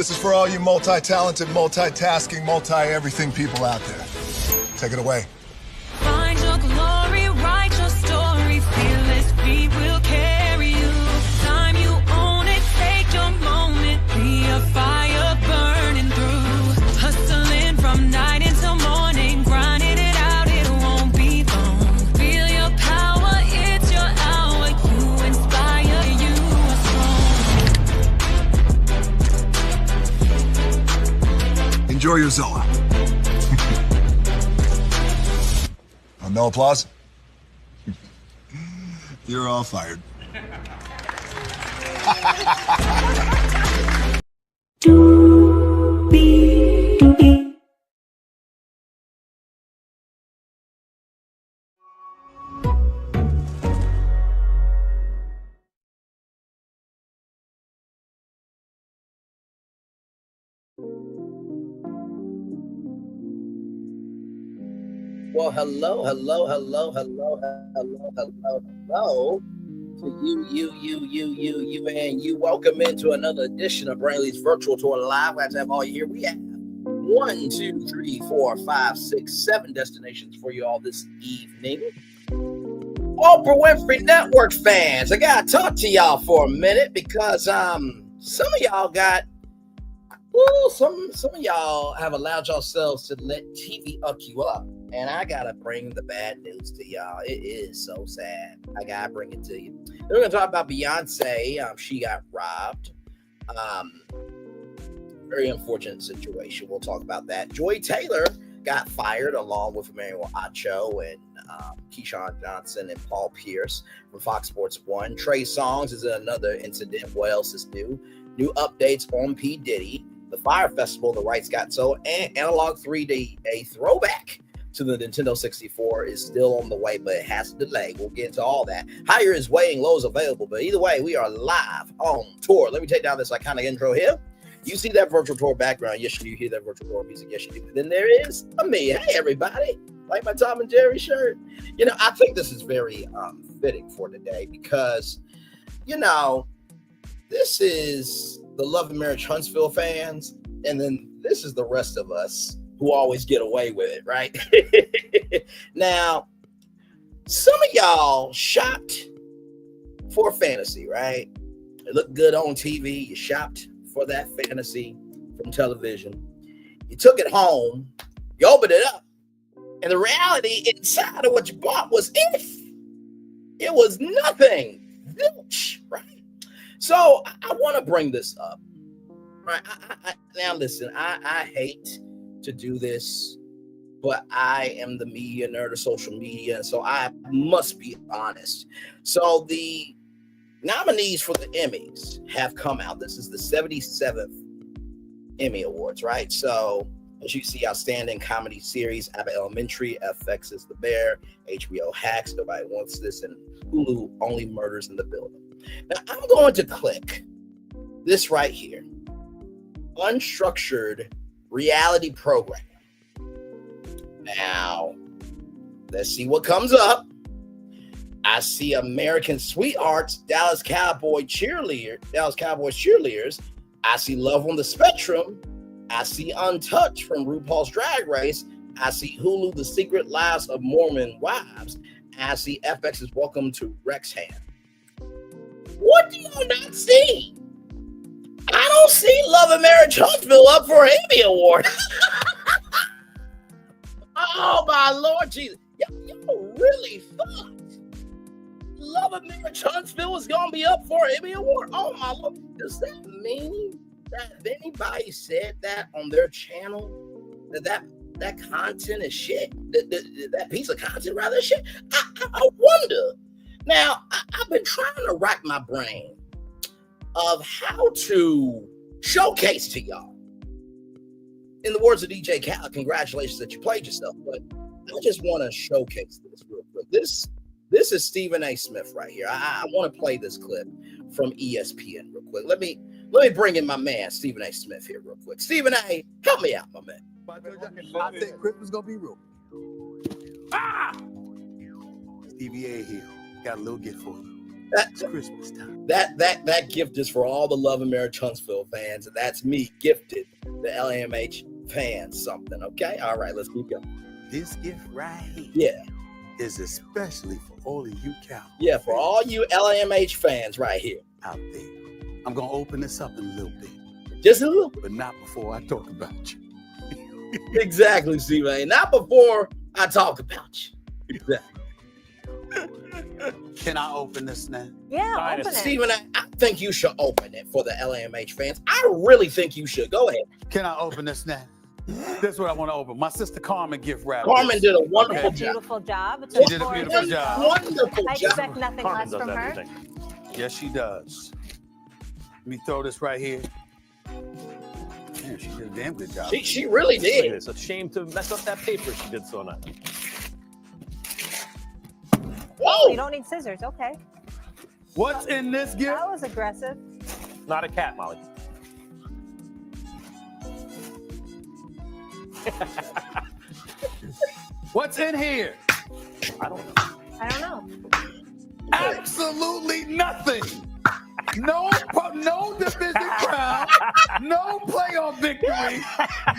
This is for all you multi-talented, multitasking, multi-everything people out there. Take it away. Find your glory, write your story, fearless feet will carry you. Time you own it, take your moment, be a fire burning through. Hustling from night until morning, grinding it out, it won't be long. Feel your power, it's your hour, you inspire, you are strong. Enjoy your Zoa. No applause? You're all fired. Well, hello to you, and you. Welcome into another edition of Brainley's Virtual Tour Live. Glad to have all you here. We have 1, 2, 3, 4, 5, 6, 7 destinations for you all this evening. Oprah Winfrey Network fans, I gotta talk to y'all for a minute because some of y'all got some of y'all have allowed yourselves to let TV up you up. And I gotta bring the bad news to y'all. It is so sad. I gotta bring it to you. We're gonna talk about Beyonce. She got robbed. Very unfortunate situation. We'll talk about that. Joy Taylor got fired along with Emmanuel Acho and Keyshawn Johnson and Paul Pierce from Fox Sports 1. Trey Songz is another incident. What else is new? New updates on P. Diddy. The Fyre Festival, the rights got sold, and Analogue 3D, a throwback to the Nintendo 64, is still on the way, but it has a delay. We'll get into all that. Higher is weighing, low is available, but either way, we are live on tour. Let me take down this iconic intro here. You see that virtual tour background? Yes, you do. Hear that virtual tour music? Yes, you do. But then there is me. Hey, everybody. Like my Tom and Jerry shirt. You know, I think this is very fitting for today because, you know, this is the Love and Marriage Huntsville fans, and then this is the rest of us who always get away with it, right? Now, some of y'all shopped for fantasy, right? It looked good on TV. You shopped for that fantasy from television. You took it home. You opened it up. And the reality inside of what you bought was it was nothing. Zilch, right? So I want to bring this up, right? Now, listen, I hate to do this, but I am the media nerd of social media, and so I must be honest. So the nominees for the Emmys have come out. This is the 77th Emmy Awards, right? So as you see, Outstanding Comedy Series, Abbott Elementary, FX's The Bear, HBO Hacks, Nobody Wants This, and Hulu Only Murders in the Building. Now, I'm going to click this right here. Unstructured reality program. Now, let's see what comes up. I see American Sweethearts, Dallas Cowboys cheerleaders. I see Love on the Spectrum. I see Untouched from RuPaul's Drag Race. I see Hulu, The Secret Lives of Mormon Wives. I see FX's Welcome to Wrexham. What do you not see? I don't see Love and Marriage Huntsville up for an Emmy Award. Oh, my Lord Jesus. Y'all really thought Love and Marriage Huntsville was going to be up for an Emmy Award? Oh, my Lord. Does that mean that if anybody said that on their channel, that content is shit? That piece of content rather is shit? I wonder. Now, I've been trying to rack my brain of how to showcase to y'all. In the words of DJ Khaled, congratulations that you played yourself, but I just want to showcase this real quick. This is Stephen A. Smith right here. I want to play this clip from ESPN real quick. Let me bring in my man, Stephen A. Smith here real quick. Stephen A., help me out, my man. I think Chris was going to be real. Stevie A here. Got a little gift for you. It's Christmas time. That gift is for all the Love and Marriage Huntsville fans, and that's me gifted the LAMH fans something. Okay, all right, let's keep going. This gift right here, Yeah, is especially for all of you cowboys. yeah, for all you LAMH fans right here. out there. I'm gonna open this up in a little bit, Just a little. but not before I talk about you. Exactly, Stephen A. Not before I talk about you. Exactly. Can I open this now? Yeah, open it. Stephen A., I think you should open it for the LAMH fans. I really think you should. Go ahead. Can I open this now? That's what I want to open. My sister Carmen gift wrap. Carmen did a wonderful Did a job. beautiful job. It's She did a gorgeous. beautiful job. Wonderful I job. expect nothing less from her. Yes, she does. Let me throw this right here. Man, she did a damn good job. She really did. It's a shame to mess up that paper. She did so nice. You Whoa! don't need scissors. Okay. What's in this gift? That was aggressive. Not a cat, Molly. What's in here? I don't know. I don't know. Absolutely nothing. No division crown. No playoff victory.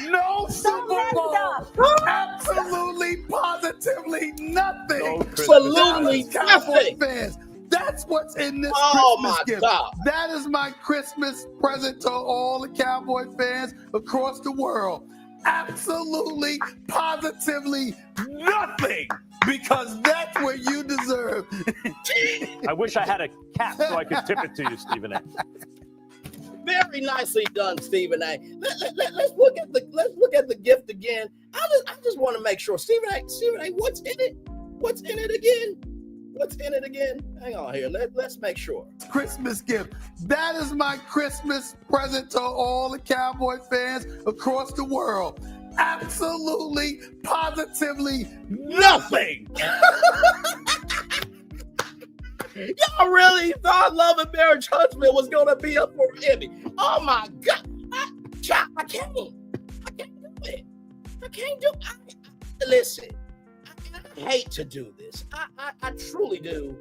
No Super messed Bowl. up. Absolutely, positively nothing. No Christmas. Absolutely Cowboy nothing. fans. That's what's in this Oh Christmas my gift. God. That is my Christmas present to all the Cowboy fans across the world. Absolutely, positively nothing, because that's what you deserve. I wish I had a cap so I could tip it to you, Stephen A. Very nicely done, Stephen A. Let's look at the gift again. I just want to make sure, Stephen A. What's in it? What's in it again? What's in it again? Hang on here. Let's make sure. Christmas gift. That is my Christmas present to all the Cowboy fans across the world. Absolutely, positively nothing. Y'all really thought Love and Marriage Huntsville was gonna be up for Emmy? Oh my God! I can't do it. I can't do it. Listen, I hate to do this. I truly do,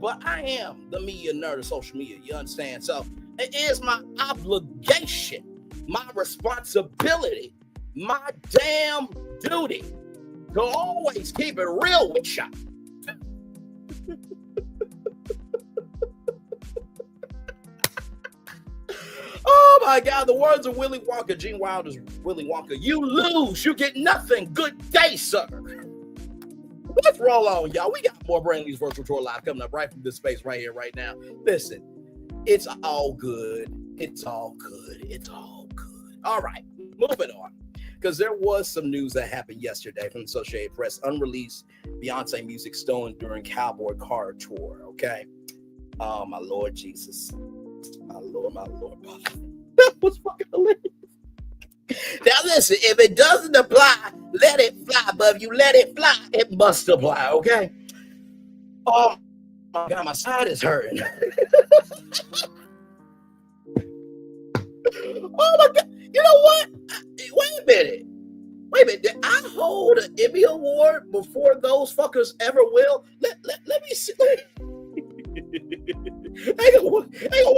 but I am the media nerd of social media, you understand? So it is my obligation, my responsibility, my damn duty to always keep it real with y'all. Oh my God, the words of Willy Wonka, Gene Wilder's Willy Wonka. You lose, you get nothing. Good day, sir. Let's roll on, y'all. We got more Brand New's Virtual Tour Live coming up right from this space right here, right now. Listen, it's all good. It's all good. It's all good. All right, moving on. Because there was some news that happened yesterday from the Associated Press. Unreleased Beyonce music stolen during Cowboy Car Tour, okay? Oh, my Lord Jesus. My Lord. That was fucking hilarious. Now listen, if it doesn't apply, let it fly. But if you let it fly, it must apply, okay? Oh my God, my side is hurting. Oh my God. You know what? Wait a minute. Did I hold an Emmy award before those fuckers ever will? Let me see. Hang on one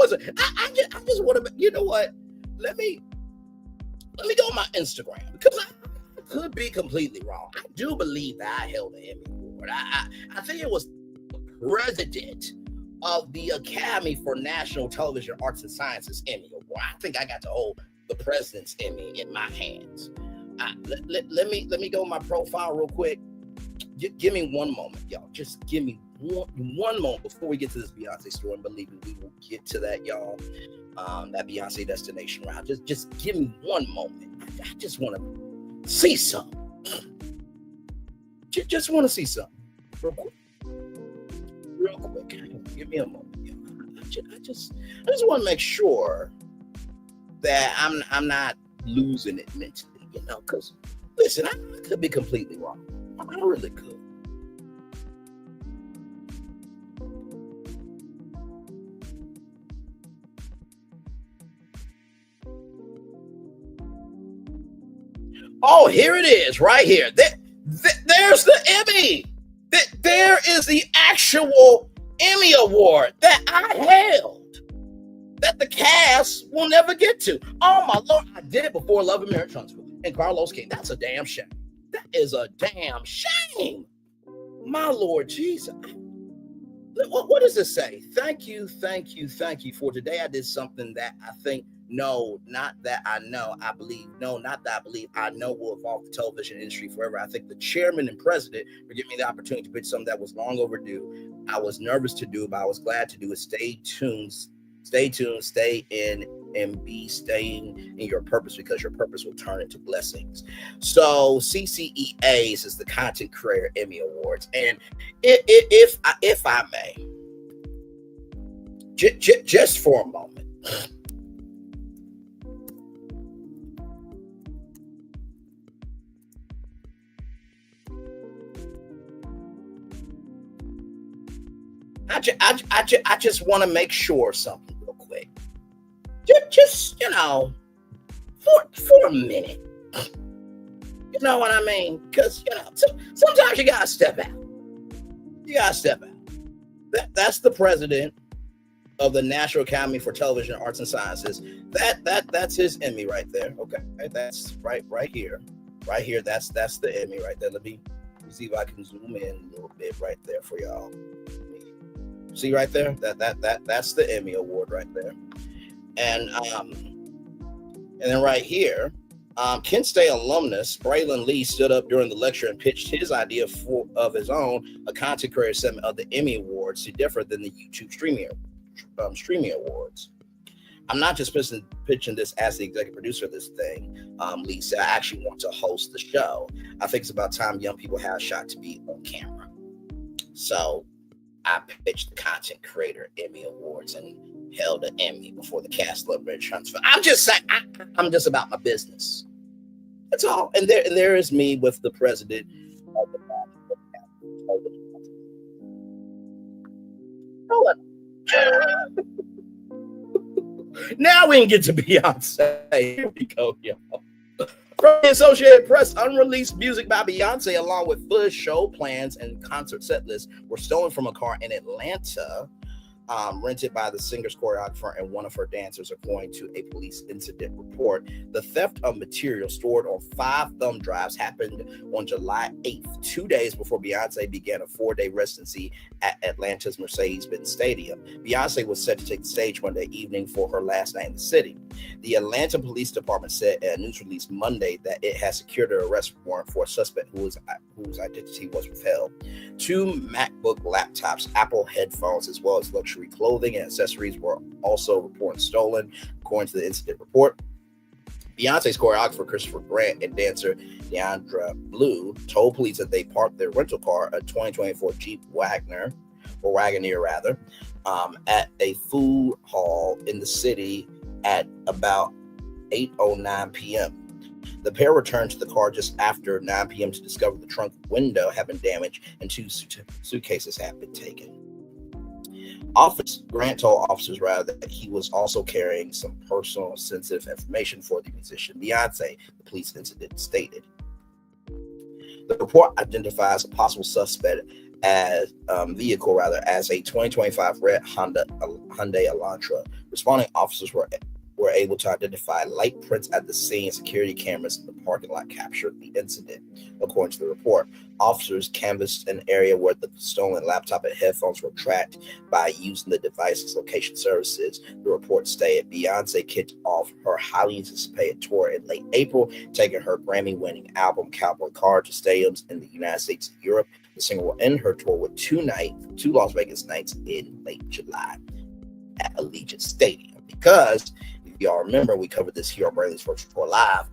second. I just want to, you know what? Let me go on my Instagram, because I could be completely wrong. I do believe that I held an Emmy award. I think it was the president of the Academy for National Television Arts and Sciences Emmy award. I think I got to hold the president's Emmy in my hands. Let me go on my profile real quick. Give me one moment, y'all. Just give me one moment before we get to this Beyonce story. And believe me, we will get to that, y'all. That Beyonce destination round. Just give me one moment. I just want to see something. Just want to see something. Real quick. Give me a moment, y'all. I just want to make sure that I'm not losing it mentally, because listen, I could be completely wrong. I really could. Oh, here it is, right here. There's the Emmy. There is the actual Emmy Award that I held that the cast will never get to. Oh my Lord, I did it before Love and Marriage Huntsville and Carlos King. That's a damn shame. That is a damn shame. My Lord Jesus. What does this say? Thank you for today. I did something that I think, no, not that I know, I believe, no, not that I believe, I know will evolve the television industry forever. I think the chairman and president for giving me the opportunity to pitch something that was long overdue. I was nervous to do, but I was glad to do it. Stay tuned, stay in, and be staying in your purpose, because your purpose will turn into blessings. So CCEAs is the Content Creator Emmy Awards, and if I may, just for a moment, I just want to make sure something real quick. Just for a minute. You know what I mean? Because, sometimes you got to step out. That's the president of the National Academy for Television Arts and Sciences. That's his Emmy right there. Okay. That's right here. Right here. That's the Emmy right there. Let me see if I can zoom in a little bit right there for y'all. See right there? That's the Emmy Award right there. And then right here, Kent State alumnus Braylon Lee stood up during the lecture and pitched his idea of his own, a content creator segment of the Emmy Awards, to differ than the YouTube streaming awards. I'm not just pitching this as the executive producer of this thing. Lee said, I actually want to host the show. I think it's about time young people have a shot to be on camera. So I pitched the Content Creator Emmy Awards and held an Emmy before the cast Love Marriage Huntsville. I'm just saying, I'm just about my business. That's all. And there is me with the president of the Now we can get to Beyonce. Here we go, y'all. From the Associated Press, unreleased music by Beyonce, along with footage, show plans, and concert set lists, were stolen from a car in Atlanta, rented by the singer's choreographer and one of her dancers, according to a police incident report. The theft of material stored on 5 thumb drives happened on July 8th, 2 days before Beyonce began a 4-day residency at Atlanta's Mercedes-Benz Stadium. Beyonce was set to take the stage Monday evening for her last night in the city. The Atlanta Police Department said in a news release Monday that it has secured an arrest warrant for a suspect whose identity was withheld. 2 MacBook laptops, Apple headphones, as well as luxury clothing and accessories were also reported stolen, according to the incident report. Beyonce's choreographer Christopher Grant and dancer Deandra Blue told police that they parked their rental car, a 2024 Jeep Wagoneer, at a food hall in the city at about 8:09 p.m. The pair returned to the car just after 9 p.m. to discover the trunk window had been damaged and 2 suitcases had been taken. Grant told officers that he was also carrying some personal sensitive information for the musician Beyonce, the police incident stated. The report identifies a possible suspect as vehicle as a 2025 red Hyundai Elantra. Responding officers were able to identify light prints at the scene. Security cameras in the parking lot captured the incident, according to the report. Officers canvassed an area where the stolen laptop and headphones were tracked by using the device's location services. The report stated Beyonce kicked off her highly anticipated tour in late April, taking her Grammy-winning album Cowboy to stadiums in the United States and Europe. The singer will end her tour with 2 Las Vegas nights in late July at Allegiant Stadium. Because if y'all remember, we covered this here on Braylon's First Report Live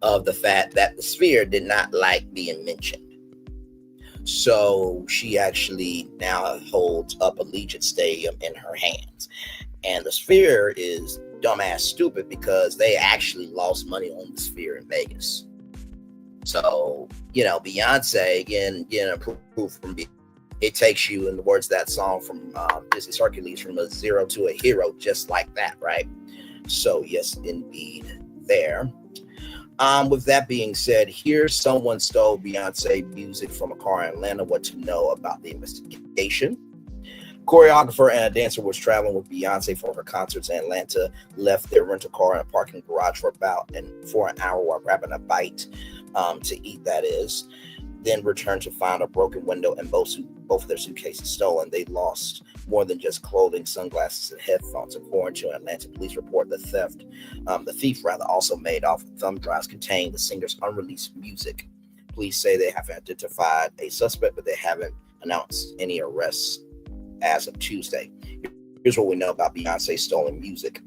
of the fact that the Sphere did not like being mentioned. So she actually now holds up Allegiant Stadium in her hands. And the Sphere is dumbass stupid because they actually lost money on the Sphere in Vegas. So, Beyonce getting approved from it takes you, in the words of that song from Disney's Hercules, from a zero to a hero, just like that, right? So, yes, indeed, there. With that being said, here's someone stole Beyonce music from a car in Atlanta. What to know about the investigation. Choreographer and a dancer was traveling with Beyonce for her concerts in Atlanta, left their rental car in a parking garage for an hour while grabbing a bite to eat, that is. Then returned to find a broken window and both of their suitcases stolen. They lost more than just clothing, sunglasses, and headphones. According to an Atlanta police report, the thief also made off with thumb drives containing the singer's unreleased music. Police say they have identified a suspect, but they haven't announced any arrests as of Tuesday. Here's what we know about Beyonce's stolen music.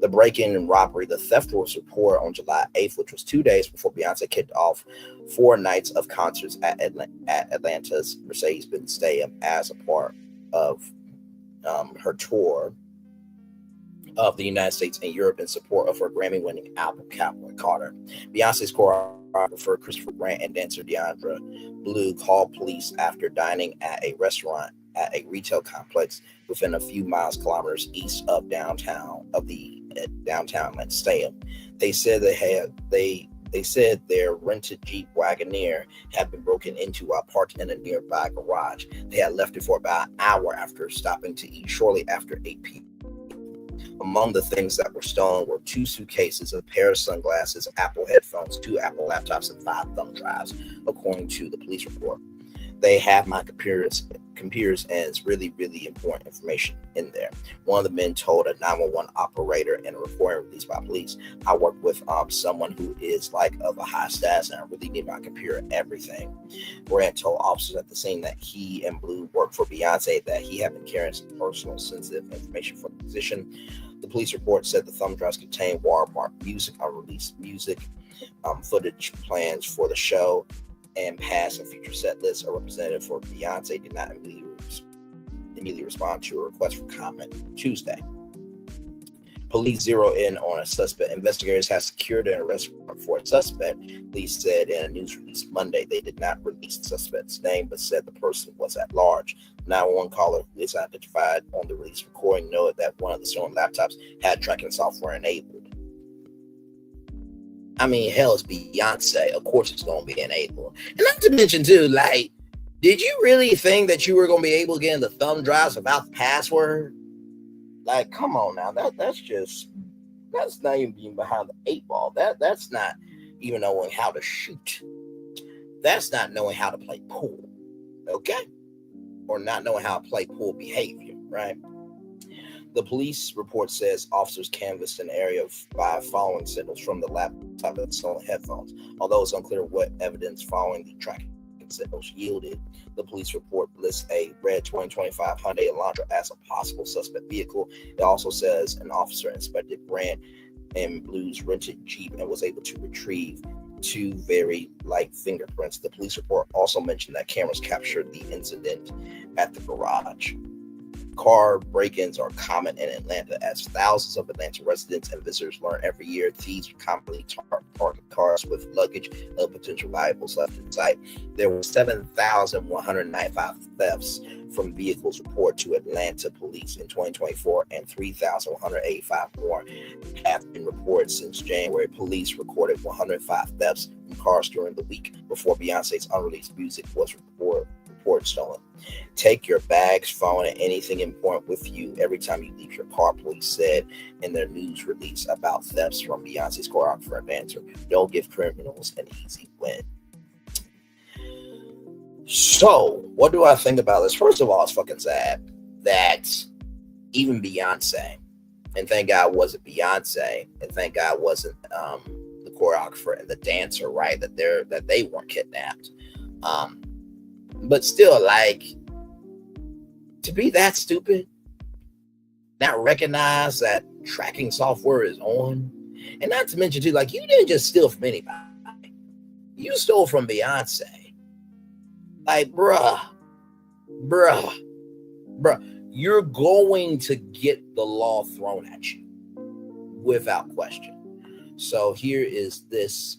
The break-in and robbery, the theft was reported on July 8th, which was 2 days before Beyonce kicked off 4 nights of concerts at Atlanta's Mercedes-Benz Stadium as a part of her tour of the United States and Europe in support of her Grammy-winning album, Cowboy. Beyonce's choreographer, Christopher Grant, and dancer Deandra Blue called police after dining at a restaurant at a retail complex within a few kilometers east of downtown Atlanta Stadium. They said they said their rented Jeep Wagoneer had been broken into while parked in a nearby garage. They had left it for about an hour after stopping to eat shortly after 8 p.m. Among the things that were stolen were 2 suitcases, a pair of sunglasses, Apple headphones, 2 Apple laptops, and 5 thumb drives, according to the police report. They have my computers, and it's really, really important information in there. One of the men told a 911 operator in a report released by police, I work with someone who is of a high status, and I really need my computer, everything. Grant told officers at the scene that he and Blue worked for Beyonce, that he had been carrying some personal sensitive information for the musician. The police report said the thumb drives contained watermark music, unreleased music, footage plans for the show, and past and future set lists. A representative for Beyonce did not immediately respond to a request for comment Tuesday. Police zero in on a suspect. Investigators have secured an arrest warrant for a suspect. Police said in a news release Monday they did not release the suspect's name, but said the person was at large. 911 caller who is identified on the release recording noted that one of the stolen laptops had tracking software enabled. I mean, hell, it's Beyonce. Of course it's going to be enabled. And not to mention, too, did you really think that you were going to be able to get in the thumb drives without the password? Come on now. That's not even being behind the 8 ball. That's not even knowing how to shoot. That's not knowing how to play pool. Okay? Or not knowing how to play pool behavior, right? The police report says officers canvassed an area by following signals from the laptop and stolen headphones. Although it's unclear what evidence following the tracking signals yielded, the police report lists a red 2025 Hyundai Elantra as a possible suspect vehicle. It also says an officer inspected Grant and Blue's rented Jeep and was able to retrieve 2 very light fingerprints. The police report also mentioned that cameras captured the incident at the garage. Car break-ins are common in Atlanta, as thousands of Atlanta residents and visitors learn every year thieves commonly target cars with luggage and potential valuables left inside. There were 7,195 thefts from vehicles reported to Atlanta police in 2024, and 3,185 more have been reported since January. Police recorded 105 thefts from cars during the week before Beyonce's unreleased music was reported stolen. Take your bags, phone, and anything important with you every time you leave your car, police said in their news release about thefts from Beyonce's choreographer and dancer. Don't give criminals an easy win. So, what do I think about this? First of all, it's fucking sad that even Beyonce, and thank God it wasn't Beyonce, and thank God it wasn't the choreographer and the dancer, right? That they weren't kidnapped. But still, to be that stupid, not recognize that tracking software is on, and not to mention too, you didn't just steal from anybody. You stole from Beyonce. Bruh, you're going to get the law thrown at you without question. So here is this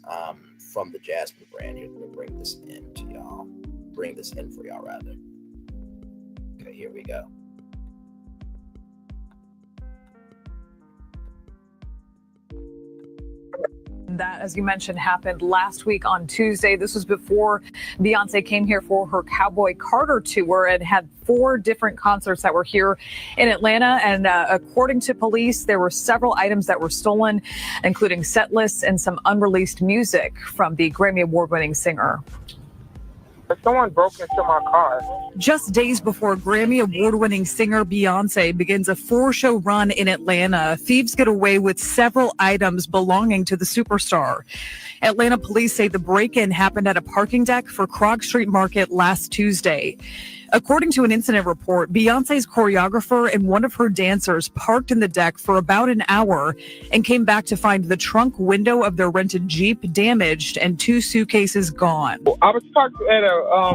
from the Jasmine brand. Here, let me bring this in to y'all. Bring this in for y'all, rather. Okay, here we go. That, as you mentioned, happened last week on Tuesday. This was before Beyonce came here for her Cowboy Carter tour and had 4 different concerts that were here in Atlanta. And according to police, there were several items that were stolen, including set lists and some unreleased music from the Grammy Award-winning singer. Someone broke into my car. Just days before Grammy Award-winning singer Beyonce begins a 4-show run in Atlanta, thieves get away with several items belonging to the superstar. Atlanta police say the break-in happened at a parking deck for Krog Street Market last Tuesday. According to an incident report, Beyonce's choreographer and one of her dancers parked in the deck for about an hour and came back to find the trunk window of their rented Jeep damaged and 2 suitcases gone. I was parked at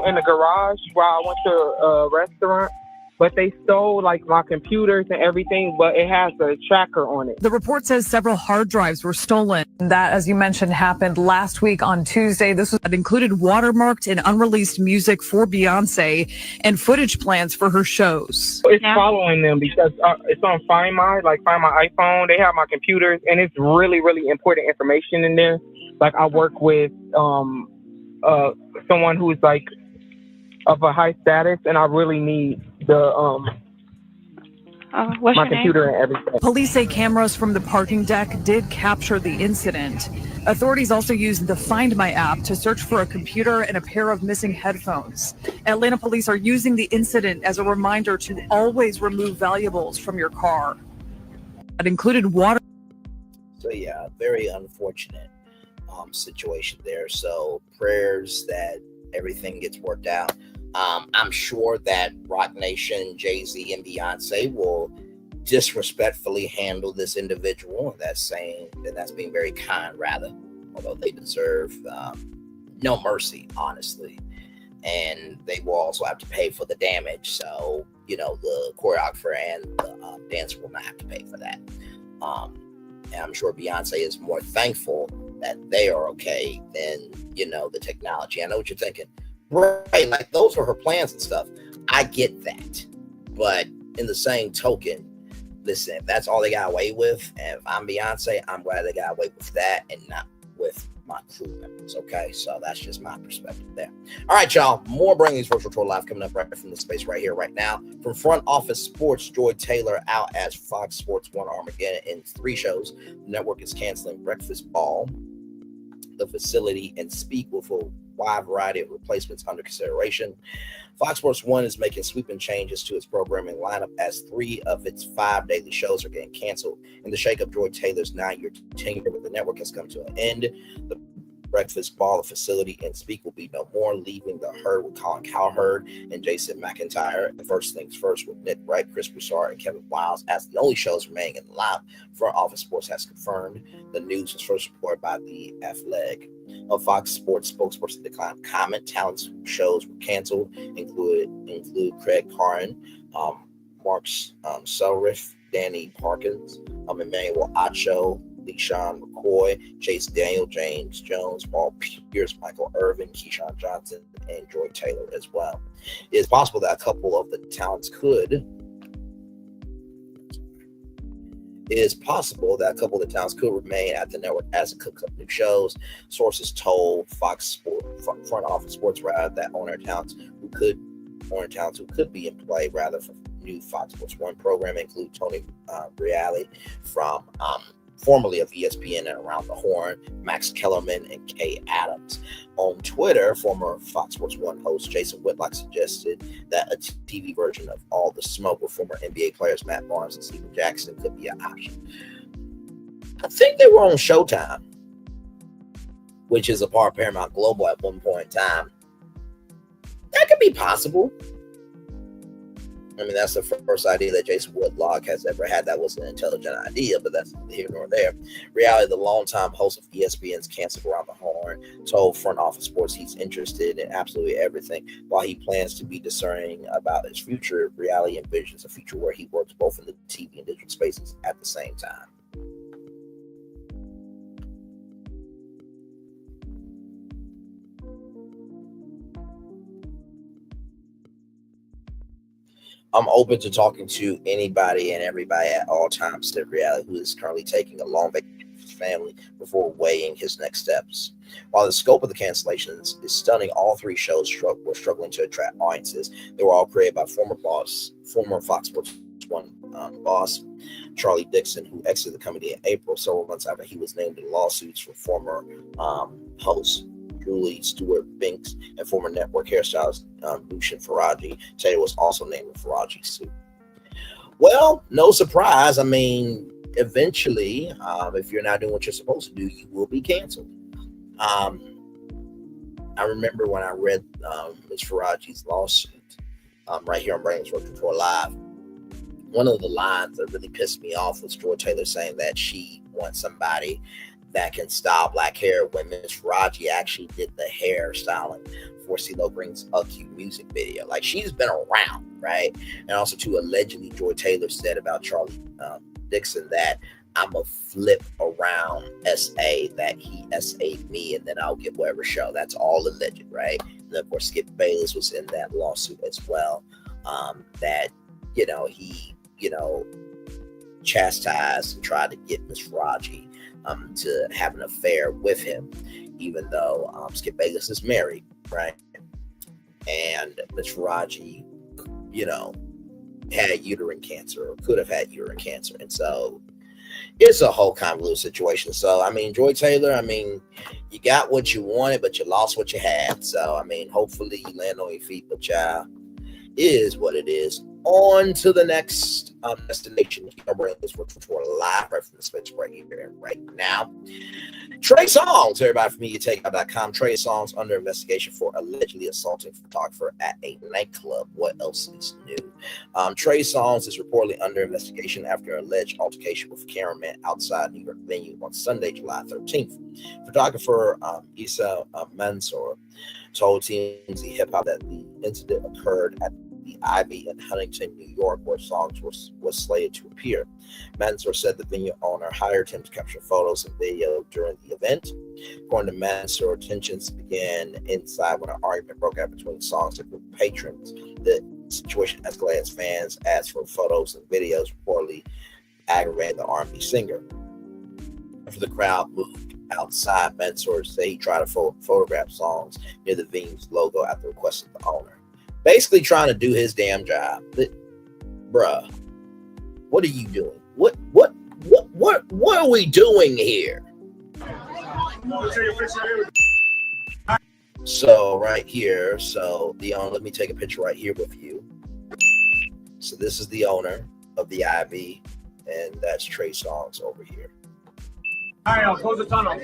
in the garage while I went to a restaurant, but they stole like my computers and everything, but it has a tracker on it. The report says several hard drives were stolen. That, as you mentioned, happened last week on Tuesday. It included watermarked and unreleased music for Beyonce and footage plans for her shows. It's following them because it's on Find My iPhone. They have my computers, and it's really, really important information in there. Like I work with someone who's like of a high status, and I really need the my computer and everything. Police say cameras from the parking deck did capture the incident. Authorities also used the Find My app to search for a computer and a pair of missing headphones. Atlanta police are using the incident as a reminder to always remove valuables from your car. That included water. So yeah, very unfortunate situation there. So prayers that everything gets worked out. I'm sure that Roc Nation, Jay-Z, and Beyonce will disrespectfully handle this individual. And that's being very kind, rather, although they deserve no mercy, honestly. And they will also have to pay for the damage. So, the choreographer and the dancer will not have to pay for that. And I'm sure Beyonce is more thankful that they are okay than, the technology. I know what you're thinking. Right, like those are her plans and stuff. I get that. But in the same token, listen, if that's all they got away with, and if I'm Beyonce, I'm glad they got away with that and not with my crew members. Okay, so that's just my perspective there. All right, y'all, more Bringing These Virtual Tour Live coming up right from the space right here, right now. From Front Office Sports, Joy Taylor out as Fox Sports 1 Armageddon in 3 shows. The network is canceling Breakfast Ball, The Facility, and Speak with a wide variety of replacements under consideration. Fox Sports 1 is making sweeping changes to its programming lineup as 3 of its 5 daily shows are getting canceled. In the shakeup, Joy Taylor's 9-year tenure with the network has come to an end. The Breakfast Ball, The Facility, and Speak will be no more, leaving the herd with Colin Cowherd and Jason McIntyre. And First Things First with Nick Wright, Chris Broussard, and Kevin Wiles as the only shows remaining in the lineup. Front Office Sports has confirmed. The news was first reported by The Athletic. A Fox Sports spokesperson declined comment. Talent shows were canceled, include Craig Carrin, Mark Selriff, Danny Parkins, Emmanuel Acho, LeSean McCoy, Chase Daniel, James Jones, Paul Pierce, Michael Irvin, Keyshawn Johnson, and Joy Taylor as well. It is possible that a couple of the talents could remain at the network as it cooks up new shows. Sources told Fox Sports, Front Office Sports, that owner talents who could be in play for new Fox Sports 1 program include Tony Reale from formerly of ESPN and Around the Horn, Max Kellerman, and Kay Adams. On Twitter, former Fox Sports 1 host Jason Whitlock suggested that a TV version of All the Smoke with former NBA players Matt Barnes and Steven Jackson could be an option. I think they were on Showtime, which is a part of Paramount Global at one point in time. That could be possible. I mean, that's the first idea that Jason Whitlock has ever had. That was an intelligent idea, but that's here nor there. Reality, the longtime host of ESPN's Canceled Around the Horn, told Front Office Sports he's interested in absolutely everything. While he plans to be discerning about his future, Reality envisions a future where he works both in the TV and digital spaces at the same time. I'm open to talking to anybody and everybody at all times. That Reality, who is currently taking a long vacation. family before weighing his next steps. While the scope of the cancellations is stunning, all three shows were struggling to attract audiences. They were all created by former Fox Sports 1 boss Charlie Dixon, who exited the company in April, several months after he was named in lawsuits for former host Julie Stewart-Binks and former network hairstylist Lucian Faraji. Taylor was also named in Faraji's suit. Well, no surprise. I mean, eventually, if you're not doing what you're supposed to do, you will be canceled. I remember when I read Ms. Faraji's lawsuit right here on Brains Work Report Live. One of the lines that really pissed me off was Joy Taylor saying that she wants somebody that can style black hair when Ms. Faraji actually did the hairstyling for CeeLo Green's A Cute music video. Like, she's been around, right? And also, too, allegedly, Joy Taylor said about Charlie Dixon that I'm a flip around SA, that he SA'd me, and then I'll get whatever show. That's all alleged, right? And of course, Skip Bayless was in that lawsuit as well. That, he, chastised and tried to get Ms. Faraji to have an affair with him, even though Skip Bayless is married, right? And Ms. Faraji, had uterine cancer, or could have had uterine cancer. And so it's a whole convoluted situation. So, I mean, Joy Taylor, you got what you wanted, but you lost what you had. So, hopefully you land on your feet, but child, it is what it is. On to the next destination. This was for live right from the space right here and right now. Trey Songz, everybody from MediaTakeout.com. Trey Songz under investigation for allegedly assaulting a photographer at a nightclub. What else is new? Trey Songz is reportedly under investigation after an alleged altercation with a cameraman outside New York venue on Sunday, July 13th. Photographer Issa Mansour told TMZ Hip Hop that the incident occurred at the Ivy in Huntington, New York, where Songz was slated to appear. Mansour said the venue owner hired him to capture photos and video during the event. According to Mansour, tensions began inside when an argument broke out between Songz and group patrons. The situation escalated as fans asked for photos and videos, reportedly aggravating the R&B singer. After the crowd moved outside, Mansour said he tried to photograph Songz near the venue's logo at the request of the owner. Basically trying to do his damn job. But, bruh, what are you doing? What are we doing here? So right here, the owner, let me take a picture right here with you. So this is the owner of the Ivy, and that's Trey Songz over here. All right, I'll close the tunnel.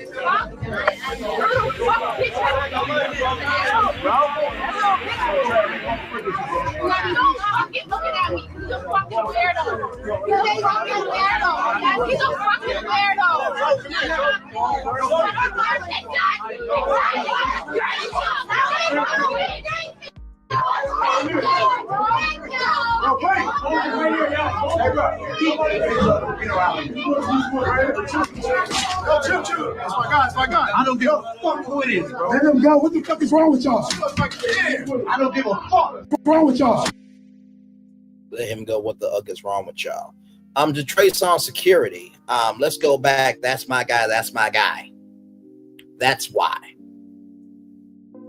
Chill. That's my guy. I don't give a fuck who it is, bro. Let him go. What the fuck is wrong with y'all? I don't give a fuck. What's wrong with y'all? Let him go. What the fuck is wrong with y'all? To Trey Songz security. Let's go back. That's my guy. That's my guy. That's why.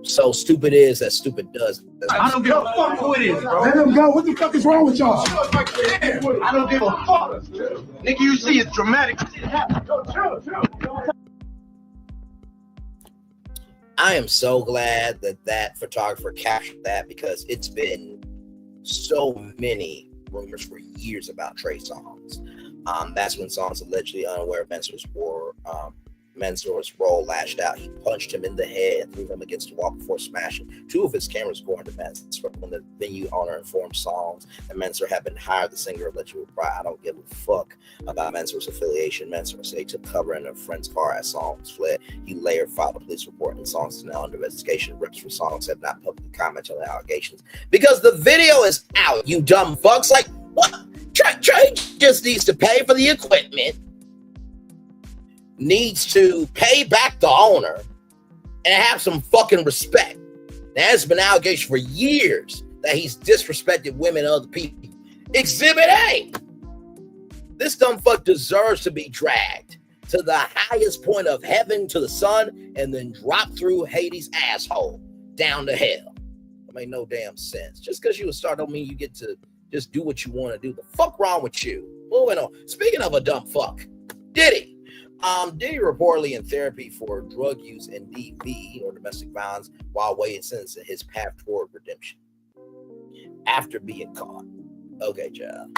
So stupid is as stupid does. I don't give a fuck who it is, bro. Let him go. What the fuck is wrong with y'all? I don't give a fuck. Nigga, you see it's dramatic. I am so glad that photographer captured that, because it's been so many rumors for years about Trey Songz. That's when Songz allegedly unaware of Mansour's role lashed out. He punched him in the head and threw him against the wall before smashing two of his cameras going to Mansour. When the venue owner informed Songz that Mansour had been hired, the singer allegedly replied, "I don't give a fuck about Mansour's affiliation." Mansour said he took cover in a friend's car as Songz fled. He later filed a police report, and Songz is now under investigation. Reps for Songz have not publicly commented on the allegations because the video is out, you dumb fucks. Like, what? Trey just needs to pay for the equipment, needs to pay back the owner, and have some fucking respect. Now, there's been allegations for years that he's disrespected women and other people. Exhibit A. This dumb fuck deserves to be dragged. to the highest point of heaven, to the sun, and then drop through Hades' asshole down to hell. That made no damn sense. Just because you a star don't mean you get to just do what you want to do. The fuck wrong with you? Moving on. Speaking of a dumb fuck, Diddy. Diddy reportedly in therapy for drug use and DV, or domestic violence, while waiting sentence in his path toward redemption after being caught. Okay, child.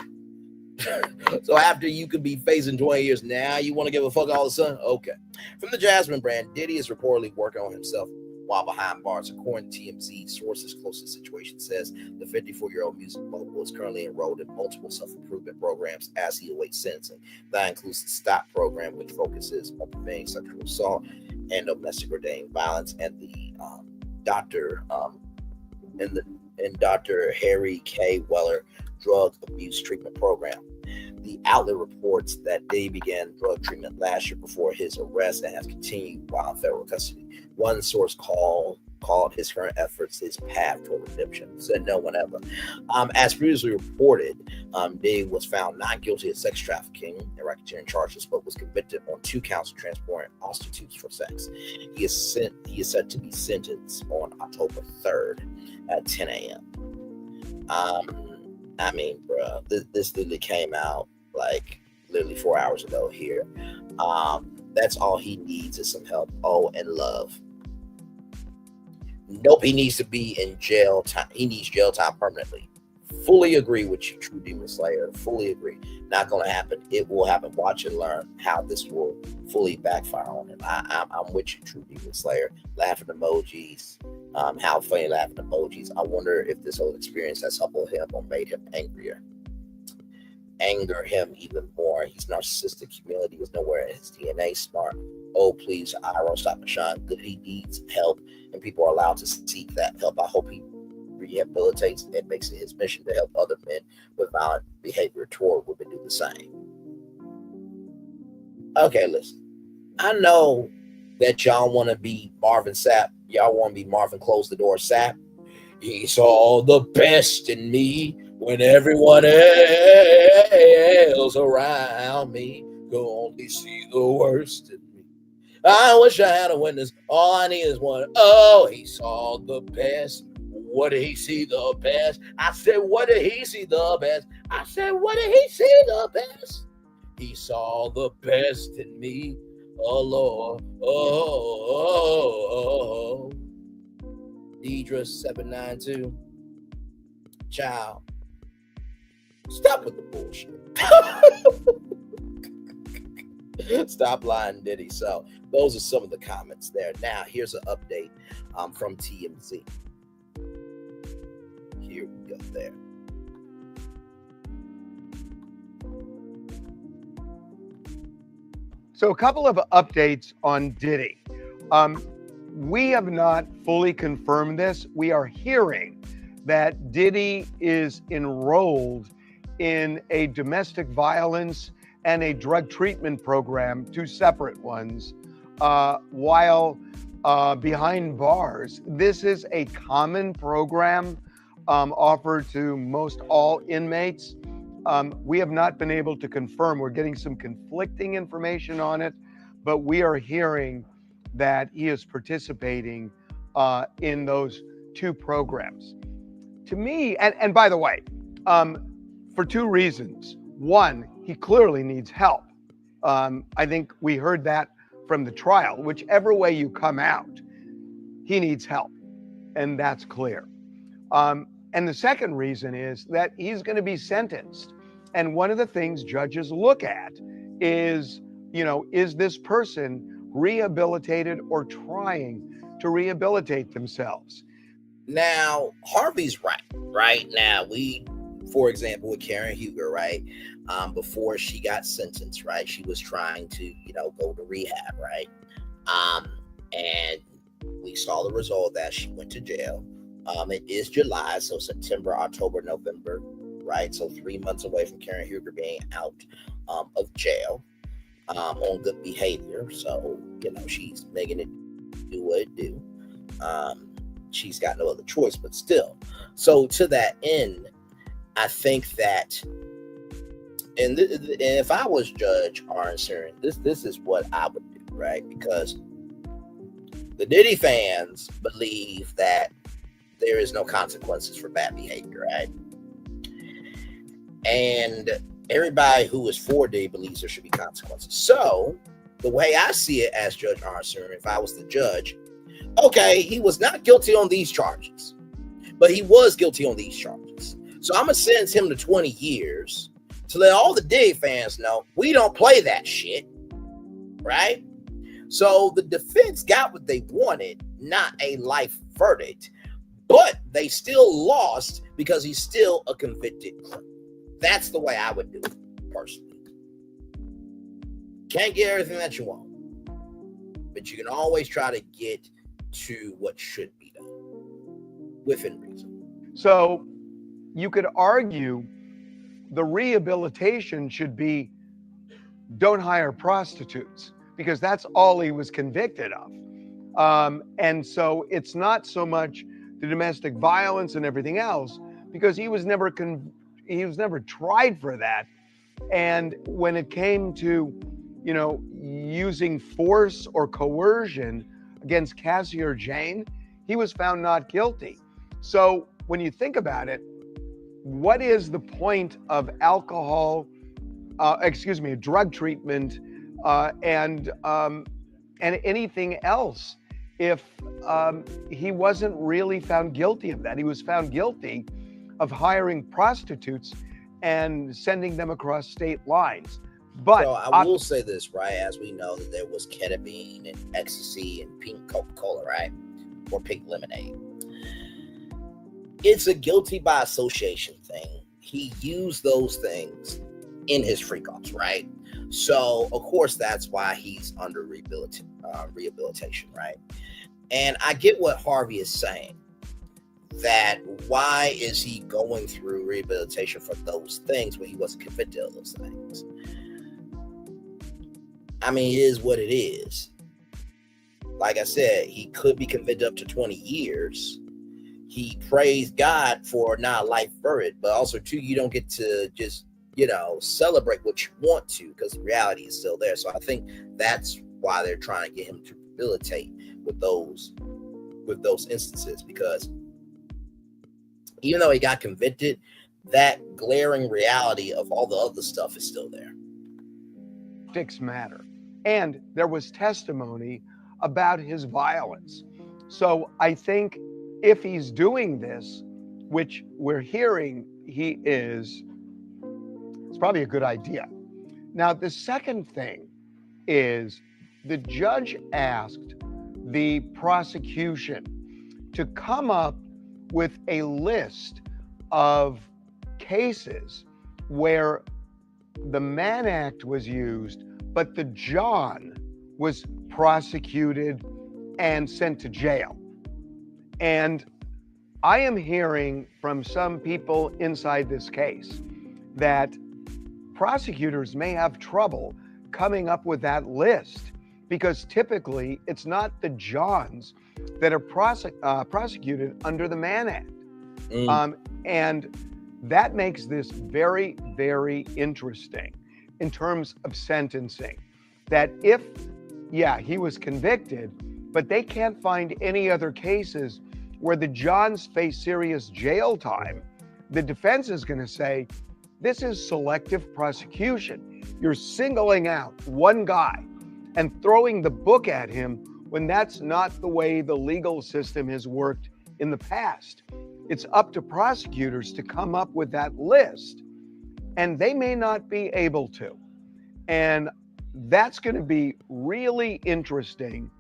So after you could be facing 20 years, now you want to give a fuck all of a sudden? Okay. From the Jasmine brand, Diddy is reportedly working on himself while behind bars. According to TMZ, sources close to the situation says the 54-year-old music mogul is currently enrolled in multiple self-improvement programs as he awaits sentencing. That includes the STOP program, which focuses on preventing sexual assault and domestic related violence, and the Dr. Harry K. Weller drug abuse treatment program. The outlet reports that Diddy began drug treatment last year before his arrest and has continued while in federal custody. One source called his current efforts his path toward redemption. Said no one ever. As previously reported, Diddy was found not guilty of sex trafficking and racketeering charges, but was convicted on 2 counts of transporting prostitutes for sex. He is set to be sentenced on October 3rd at 10 a.m. I mean, bro, this literally came out like literally 4 hours ago here. That's all he needs is some help. Oh, and love. Nope, he needs to be in jail time. He needs jail time permanently. Fully agree with you, True Demon Slayer. Fully agree. Not going to happen. It will happen. Watch and learn how this will fully backfire on him. I'm with you, True Demon Slayer. Laughing emojis. How funny laughing emojis. I wonder if this whole experience has humbled him or made him angrier. Anger him even more. He's narcissistic. Humility was nowhere in his DNA. Smart. Oh, please, Iron, stop and shine. Good, he needs help, and people are allowed to seek that help. I hope he rehabilitates and makes it his mission to help other men with violent behavior toward women do the same. Okay, listen. I know that y'all want to be Marvin Sapp. Y'all want to be Marvin Close the Door Sapp. He saw the best in me when everyone else around me could only see the worst in me. I wish I had a witness. All I need is one. Oh, he saw the best. What did he see the best? I said, what did he see the best? I said, what did he see the best? He saw the best in me. Oh, Lord. Oh. Deidre 792. Child. Stop with the bullshit. Stop lying, Diddy. So those are some of the comments there. Now, here's an update from TMZ. Here we go there. So a couple of updates on Diddy. We have not fully confirmed this. We are hearing that Diddy is enrolled in a domestic violence and a drug treatment program, 2 separate ones, while behind bars. This is a common program offered to most all inmates. We have not been able to confirm. We're getting some conflicting information on it, but we are hearing that he is participating in those 2 programs. To me, and by the way, for 2 reasons. One, he clearly needs help. I think we heard that from the trial. Whichever way you come out, he needs help, and that's clear. And the second reason is that he's going to be sentenced. And one of the things judges look at is, is this person rehabilitated or trying to rehabilitate themselves? Now, Harvey's right? Now, for example, with Karen Huger, right? Before she got sentenced, right? She was trying to, go to rehab, right? And we saw the result of that. She went to jail. It is July, so September, October, November, right? So 3 months away from Karen Huger being out of jail on good behavior. So, she's making it do what it do. She's got no other choice, but still. So to that end, I think that And if I was Judge Arnson, this is what I would do, right? Because the Diddy fans believe that there is no consequences for bad behavior, right? And everybody who is for Diddy believes there should be consequences. So the way I see it as Judge Arnson, if I was the judge, okay, he was not guilty on these charges, but he was guilty on these charges. So I'm going to sentence him to 20 years to let all the Diddy fans know we don't play that shit, right? So the defense got what they wanted, not a life verdict, but they still lost because he's still a convicted criminal. That's the way I would do it, personally. Can't get everything that you want, but you can always try to get to what should be done within reason. So you could argue the rehabilitation should be don't hire prostitutes, because that's all he was convicted of. And so it's not so much the domestic violence and everything else, because he was never tried for that. And when it came to, using force or coercion against Cassie or Jane, he was found not guilty. So when you think about it, what is the point of drug treatment and anything else if he wasn't really found guilty of that? He was found guilty of hiring prostitutes and sending them across state lines. But so I will say this, right? As we know that there was ketamine and ecstasy and pink Coca-Cola, right? Or pink lemonade. It's a guilty by association thing. He used those things in his freak-offs, right? So, of course, that's why he's under rehabilitation, right? And I get what Harvey is saying, that why is he going through rehabilitation for those things when he wasn't convicted of those things? I mean, it is what it is. Like I said, he could be convicted up to 20 years. He praised God for not a life verdict, but also, too, you don't get to just, celebrate what you want to, because the reality is still there. So I think that's why they're trying to get him to rehabilitate with those instances, because even though he got convicted, that glaring reality of all the other stuff is still there. Sticks matter. And there was testimony about his violence. So I think if he's doing this, which we're hearing he is, it's probably a good idea. Now, the second thing is the judge asked the prosecution to come up with a list of cases where the Mann Act was used, but the John was prosecuted and sent to jail. And I am hearing from some people inside this case that prosecutors may have trouble coming up with that list, because typically it's not the Johns that are prosecuted under the Mann Act. And that makes this very, very interesting in terms of sentencing. That if, he was convicted, but they can't find any other cases where the Johns face serious jail time, the defense is going to say, this is selective prosecution. You're singling out one guy and throwing the book at him when that's not the way the legal system has worked in the past. It's up to prosecutors to come up with that list, and they may not be able to. And that's going to be really interesting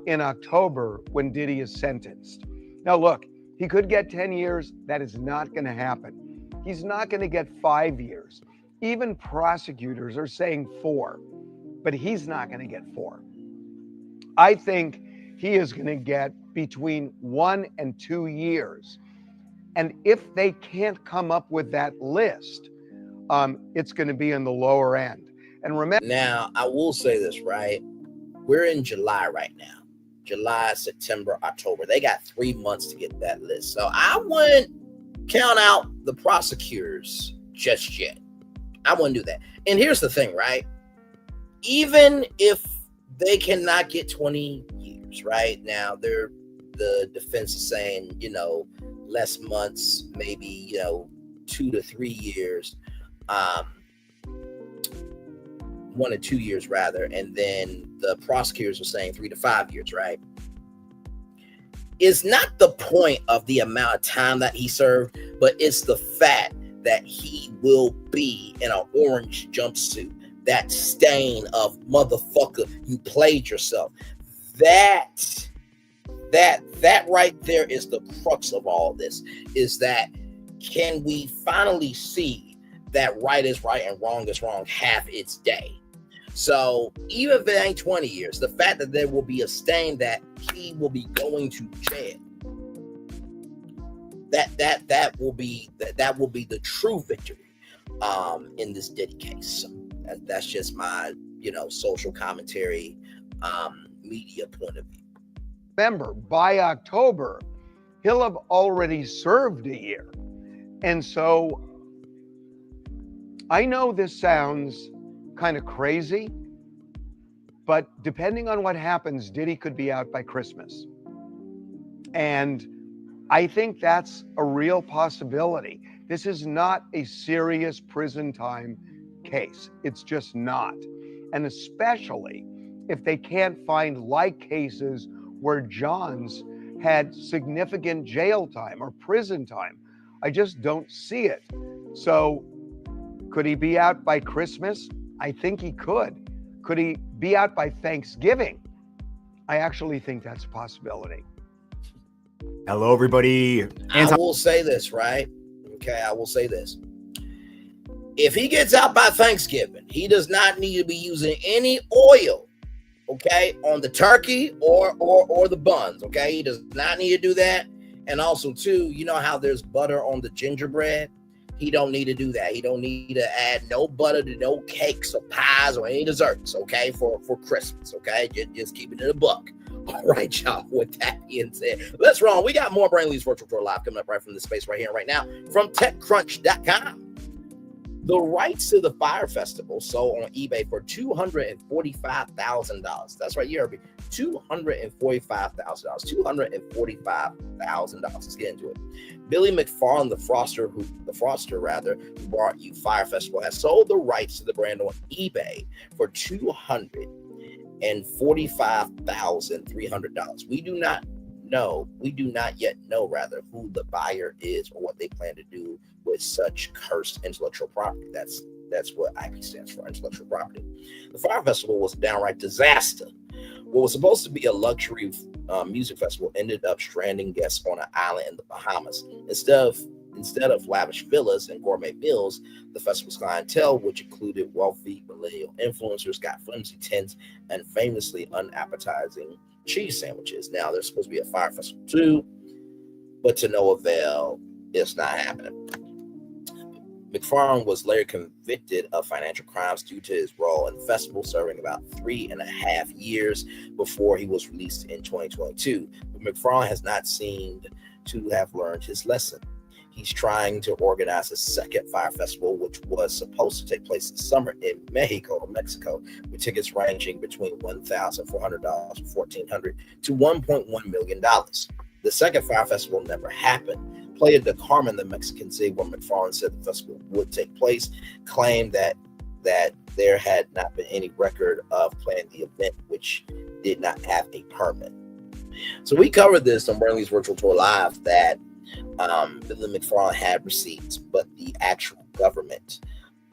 in October when Diddy is sentenced. Now, look, he could get 10 years. That is not going to happen. He's not going to get 5 years. Even prosecutors are saying 4, but he's not going to get 4. I think he is going to get between 1 and 2 years. And if they can't come up with that list, it's going to be in the lower end. And remember, now, I will say this, right? We're in July right now. July, September, October. They got 3 months to get that list. So I wouldn't count out the prosecutors just yet. I wouldn't do that. And here's the thing, right? Even if they cannot get 20 years, right? Now, the defense is saying, you know, less months, maybe, you know, 2 to 3 years, 1 to 2 years rather. And then the prosecutors are saying 3 to 5 years, right? It's not the point of the amount of time that he served, but it's the fact that he will be in an orange jumpsuit. That stain of motherfucker, you played yourself. That right there is the crux of all this, is that can we finally see that right is right and wrong is wrong have its day? So even if it ain't 20 years, the fact that there will be a stain that he will be going to jail, that will be the true victory in this Diddy case. That's just my, you know, social commentary, media point of view. Remember, by October, he'll have already served a year. And so I know this sounds kind of crazy, but depending on what happens, Diddy could be out by Christmas. And I think that's a real possibility. This is not a serious prison time case. It's just not. And especially if they can't find like cases where John's had significant jail time or prison time. I just don't see it. So could he be out by Christmas? I think he could. Could he be out by Thanksgiving? I actually think that's a possibility. Hello, everybody. I will say this, right? Okay, I will say this. If he gets out by Thanksgiving, he does not need to be using any oil, okay, on the turkey or the buns, okay? He does not need to do that. And also, too, you know how there's butter on the gingerbread? He don't need to do that. He don't need to add no butter to no cakes or pies or any desserts, okay, for Christmas, okay? Just keeping it a buck. All right, y'all, with that being said, let's roll on. We got more Brainley's Virtual Tour Live coming up right from this space right here and right now from TechCrunch.com. The rights to the Fyre Festival sold on eBay for $245,000. That's right, you heard me. $245,000. $245,000. Let's get into it. Billy McFarland, the Froster who brought you Fyre Festival, has sold the rights to the brand on eBay for $245,300. We do not yet know who the buyer is or what they plan to do with such cursed intellectual property. That's what IP stands for, intellectual property. The Fyre Festival was a downright disaster. What was supposed to be a luxury music festival ended up stranding guests on an island in the Bahamas. Instead of lavish villas and gourmet meals, the festival's clientele, which included wealthy millennial influencers, got flimsy tents and famously unappetizing cheese sandwiches. Now, there's supposed to be a Fyre Festival too, but to no avail, it's not happening. McFarland was later convicted of financial crimes due to his role in the festival, serving about 3.5 years before he was released in 2022. But McFarland has not seemed to have learned his lesson. He's trying to organize a second Fyre Festival, which was supposed to take place this summer in Mexico, with tickets ranging between $1,400 and $1,400 to $1.1 million. The second Fyre Festival never happened. Playa del Carmen, the Mexican city where McFarland said the festival would take place, claimed that there had not been any record of planning the event, which did not have a permit. So we covered this on Burnley's Virtual Tour Live that Billy McFarland had receipts, but the actual government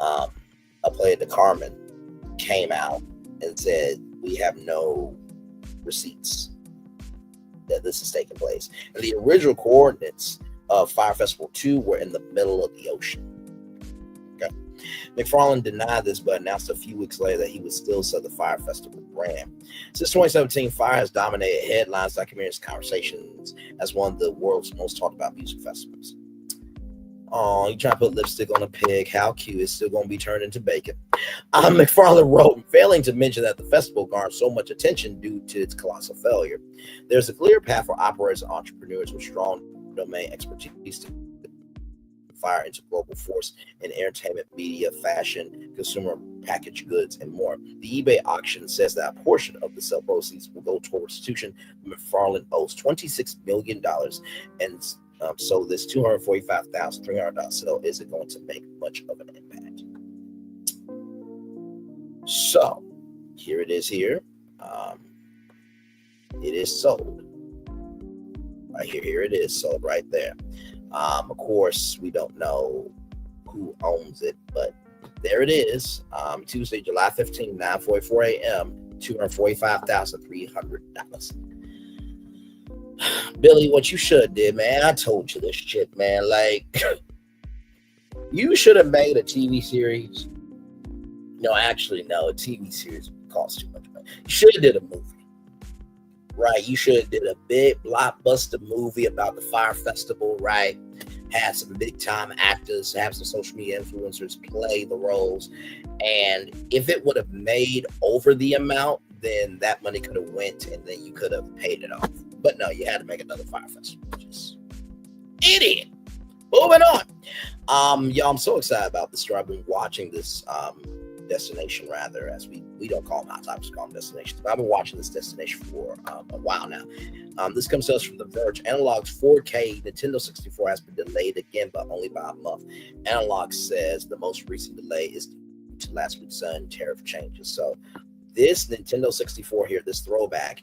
of Playa del Carmen came out and said, we have no receipts that this is taking place. And the original coordinates of Fyre Festival 2 were in the middle of the ocean. Okay. McFarland denied this, but announced a few weeks later that he would still sell the Fyre Festival brand. Since 2017, Fyre has dominated headlines, documentaries, conversations as one of the world's most talked about music festivals. Oh, you trying to put lipstick on a pig? How cute. It's still going to be turned into bacon. McFarland wrote, failing to mention that the festival garnered so much attention due to its colossal failure. There's a clear path for operators and entrepreneurs with strong domain expertise to Fyre into global force in entertainment, media, fashion, consumer packaged goods, and more. The eBay auction says that a portion of the sale proceeds will go toward restitution. McFarlane owes $26 million, and so this $245,300 sale isn't going to make much of an impact. So here it is here. It is sold. Right here it is sold right there. Of course, we don't know who owns it, but there it is. Tuesday, July 15, 9:44 a.m., $245,300. Billy, what you should have did, man, I told you this shit, man. Like, you should have made a TV series. No, actually, no, a TV series would cost too much money. You should have did a movie. Right, you should have did a big blockbuster movie about the Fyre Festival, right? Had some big time actors, have some social media influencers play the roles, and if it would have made over the amount, then that money could have went, and then you could have paid it off. But no, you had to make another Fyre Festival. Just idiot. Moving on. Y'all, I'm so excited about this story. I've been watching this destination, rather, as we don't call them hot topics, call them destinations. But I've been watching this destination for a while now. This comes to us from The Verge. Analogue's 4K Nintendo 64 has been delayed again, but only by a month. Analogue says the most recent delay is due to last week's sudden tariff changes. So this Nintendo 64 here, this throwback,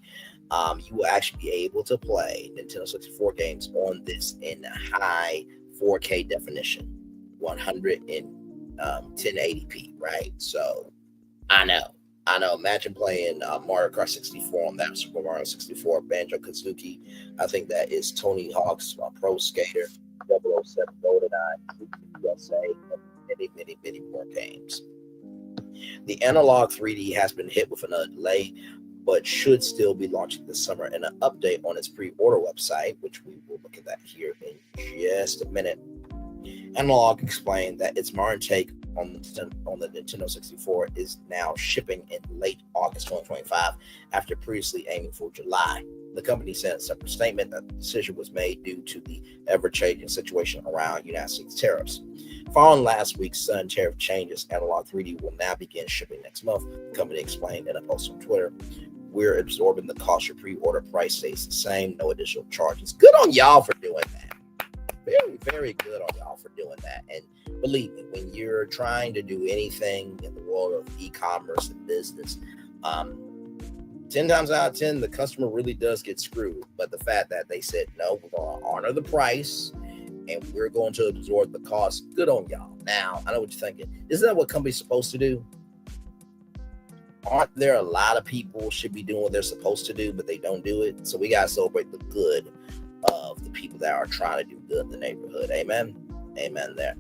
you will actually be able to play Nintendo 64 games on this in high 4K definition, 1080p, right? So I know. Imagine playing Mario Kart 64 on that, Super Mario 64, Banjo-Kazooie. I think that is Tony Hawk's Pro Skater, 007 GoldenEye, USA, and many more games. The Analogue 3D has been hit with another delay, but should still be launching this summer. And an update on its pre-order website, which we will look at that here in just a minute. Analogue explained that its modern take on the Nintendo 64 is now shipping in late August 2025 after previously aiming for July. The company said in a separate statement that the decision was made due to the ever-changing situation around United States tariffs. Following last week's sudden tariff changes, Analogue 3D will now begin shipping next month, the company explained in a post on Twitter. We're absorbing the cost. Your pre-order price stays the same, no additional charges. Good on y'all for doing that. Very, very good on y'all for doing that. And believe me, when you're trying to do anything in the world of e-commerce and business, 10 times out of 10, the customer really does get screwed. But the fact that they said, no, we're going to honor the price and we're going to absorb the cost, good on y'all. Now, I know what you're thinking. Isn't that what companies supposed to do? Aren't there a lot of people should be doing what they're supposed to do, but they don't do it? So we got to celebrate the good of the people that are trying to do good in the neighborhood. Amen. Amen there.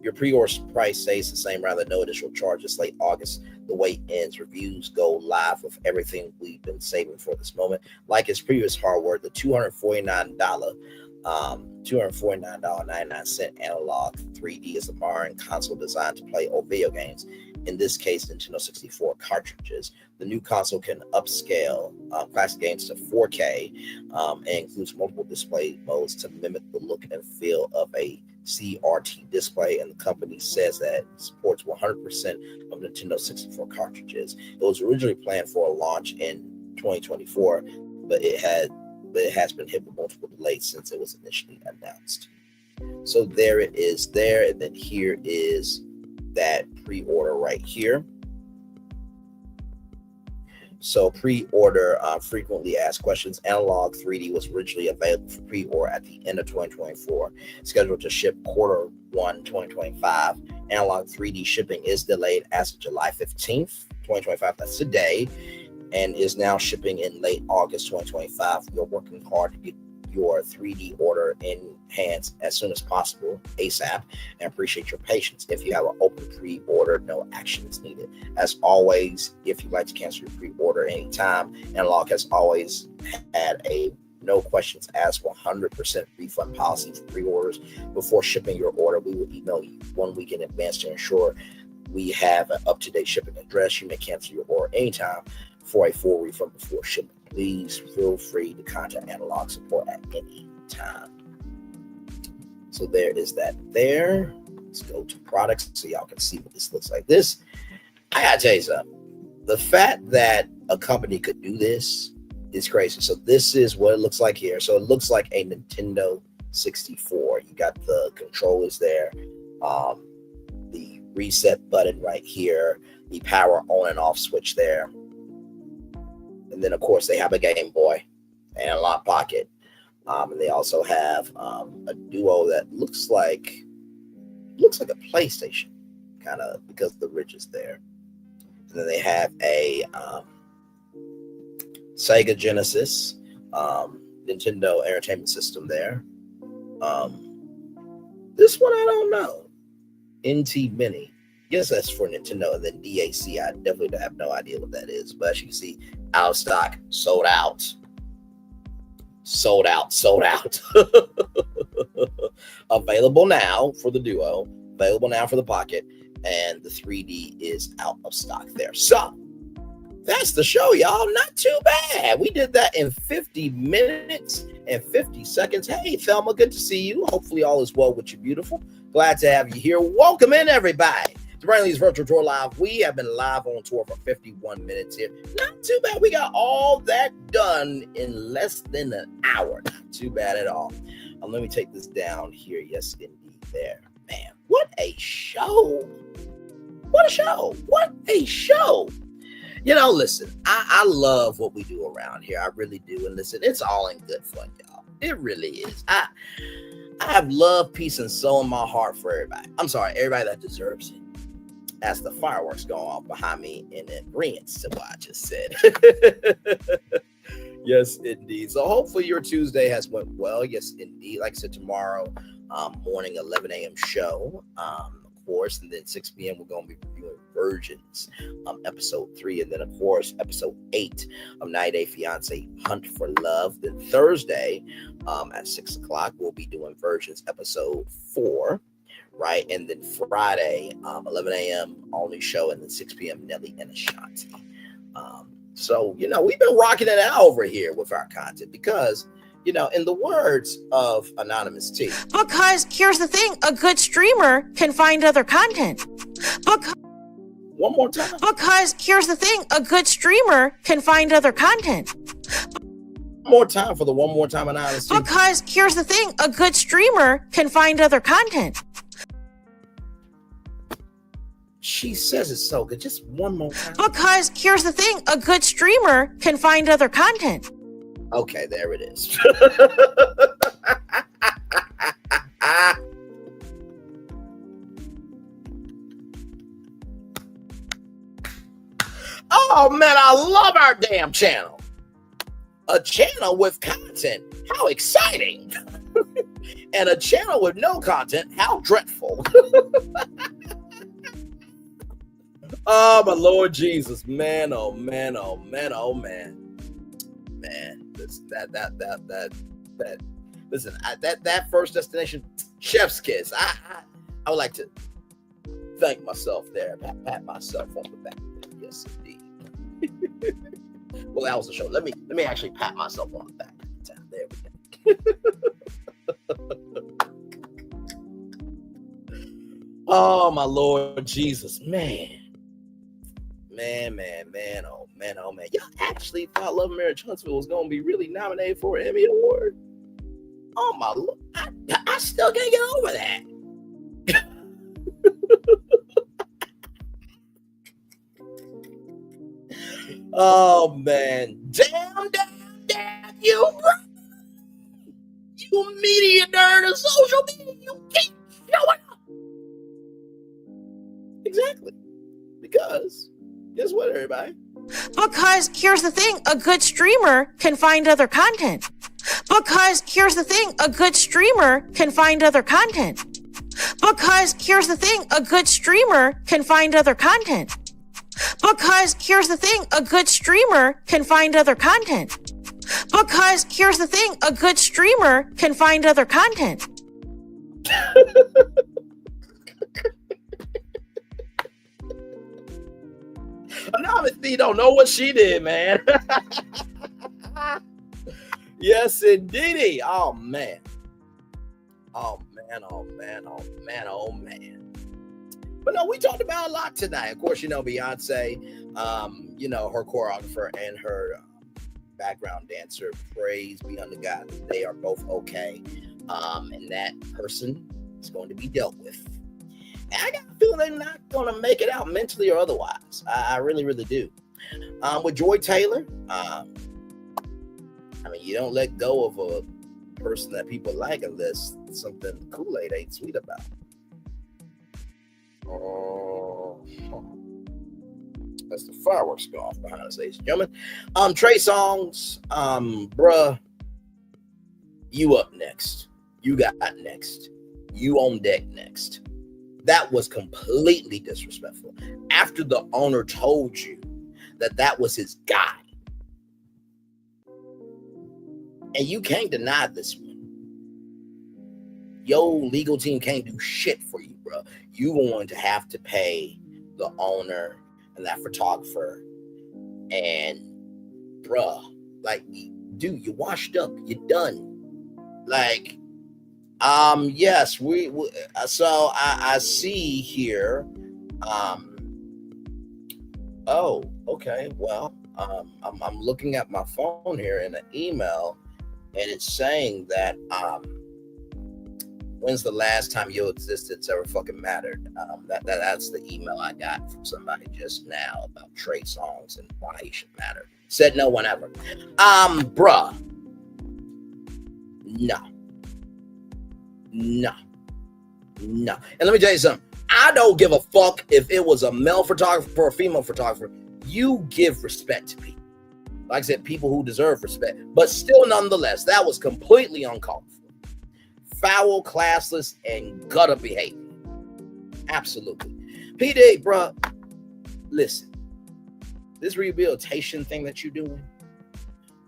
Your pre-order price stays the same, rather no additional charges. Late August, the wait ends. Reviews go live with everything we've been saving for this moment. Like its previous hardware, the $249.99 Analogue 3D is a modern console designed to play old video games. In this case, Nintendo 64 cartridges. The new console can upscale classic games to 4K and includes multiple display modes to mimic the look and feel of a CRT display. And the company says that it supports 100% of Nintendo 64 cartridges. It was originally planned for a launch in 2024, but it has been hit with multiple delays since it was initially announced. So there it is there, and then here is that pre-order right here. So pre-order frequently asked questions. Analogue 3D was originally available for pre-order at the end of 2024, scheduled to ship quarter 1 2025. Analogue 3D shipping is delayed as of July 15th, 2025. That's today, and is now shipping in late August 2025. We're working hard to get your 3D order in hands as soon as possible, ASAP, and appreciate your patience. If you have an open pre-order, no action is needed. As always, if you'd like to cancel your pre-order anytime, Analogue has always had a no questions asked 100% refund policy for pre-orders. Before shipping your order, we will email you 1 week in advance to ensure we have an up-to-date shipping address. You may cancel your order anytime for a full refund before shipping. Please feel free to contact Analogue support at any time. So there is that there. Let's go to products so y'all can see what this looks like. This, I gotta tell you something. The fact that a company could do this is crazy. So this is what it looks like here. So it looks like a Nintendo 64. You got the controllers there, the reset button right here, the power on and off switch there. And then, of course, they have a Game Boy and a lock pocket. And they also have a Duo that looks like a PlayStation, kind of, because the ridge is there. And then they have a Sega Genesis Nintendo Entertainment System there. This one I don't know. NT Mini. Yes, that's for Nintendo. And then DAC. I definitely have no idea what that is. But as you can see, out of stock, sold out. Sold out. Available now for the Duo. Available now for the Pocket. And the 3D is out of stock there. So, that's the show, y'all. Not too bad. We did that in 50 minutes and 50 seconds. Hey, Thelma, good to see you. Hopefully all is well with you, beautiful. Glad to have you here. Welcome in, everybody. To Brantley's Virtual Tour Live. We have been live on tour for 51 minutes here. Not too bad. We got all that done in less than an hour. Not too bad at all. Let me take this down here. Yes, indeed. There. Man, what a show. What a show. What a show. You know, listen, I love what we do around here. I really do. And listen, it's all in good fun, y'all. It really is. I have love, peace, and soul in my heart for everybody. I'm sorry, everybody that deserves it. As the fireworks go off behind me in agreement to what I just said. Yes, indeed. So hopefully your Tuesday has went well. Yes, indeed. Like I said, tomorrow morning, 11 a.m. show. Course, and then 6 p.m. we're going to be reviewing Virgins, episode 3, and then of course episode 8 of 90 Day Fiance Hunt for Love. Then Thursday at 6 o'clock we'll be doing Virgins episode 4, right? And then Friday 11 a.m. all new show, and then 6 p.m. Nelly and Ashanti. So you know, we've been rocking it out over here with our content because, you know, in the words of Anonymous T. Because here's the thing, a good streamer can find other content. One more time. Because here's the thing, a good streamer can find other content. One more time for the one more time Anonymous T. Because here's the thing, a good streamer can find other content. She says it's so good. Just one more time. Because here's the thing, a good streamer can find other content. Okay, there it is. Oh man, I love our damn channel. A channel with content. How exciting. And a channel with no content. How dreadful. Oh my Lord Jesus. Man, oh man, oh man, oh man. Man, that first destination, chef's kiss. I would like to thank myself there, pat myself on the back. Yes, indeed. Well, that was the show. Let me actually pat myself on the back. There we go. Oh my Lord Jesus, man, oh man. Y'all actually thought Love and Marriage Huntsville was gonna be really nominated for an Emmy Award? Oh my Lord, I still can't get over that. Oh man, damn, you media nerd of social media, you keep showing up. Exactly, because guess what, everybody? Because here's the thing, a good streamer can find other content. Because here's the thing, a good streamer can find other content. Because here's the thing, a good streamer can find other content. Because here's the thing, a good streamer can find other content. Because here's the thing, a good streamer can find other content. Anonymous don't know what she did, man. Yes, indeedy. Oh man. Oh man. Oh man. Oh man. Oh man. But no, we talked about a lot tonight. Of course, Beyonce, her choreographer and her background dancer, praise be unto God, they are both okay. And that person is going to be dealt with. And I got a feeling they're not going to make it out mentally or otherwise. I really, really do. With Joy Taylor, you don't let go of a person that people like unless something Kool-Aid ain't sweet about. Oh, that's the fireworks go off behind us, ladies and gentlemen. Trey Songz, bruh, you up next. You got next. You on deck next. That was completely disrespectful. After the owner told you that was his guy. And you can't deny this one. Your legal team can't do shit for you, bro. You going to have to pay the owner and that photographer. And, bruh, dude, you washed up. You're done. Yes, so I see here. Oh, okay. Well, I'm looking at my phone here in an email, and it's saying that when's the last time your existence ever fucking mattered? That's the email I got from somebody just now about Trey Songz and why he should matter. Said no one ever. Bruh. No. And let me tell you something. I don't give a fuck if it was a male photographer or a female photographer. You give respect to people. Like I said, people who deserve respect. But still, nonetheless, that was completely uncalled for. Foul, classless, and gutter behavior. Absolutely. PD, bro, listen. This rehabilitation thing that you're doing,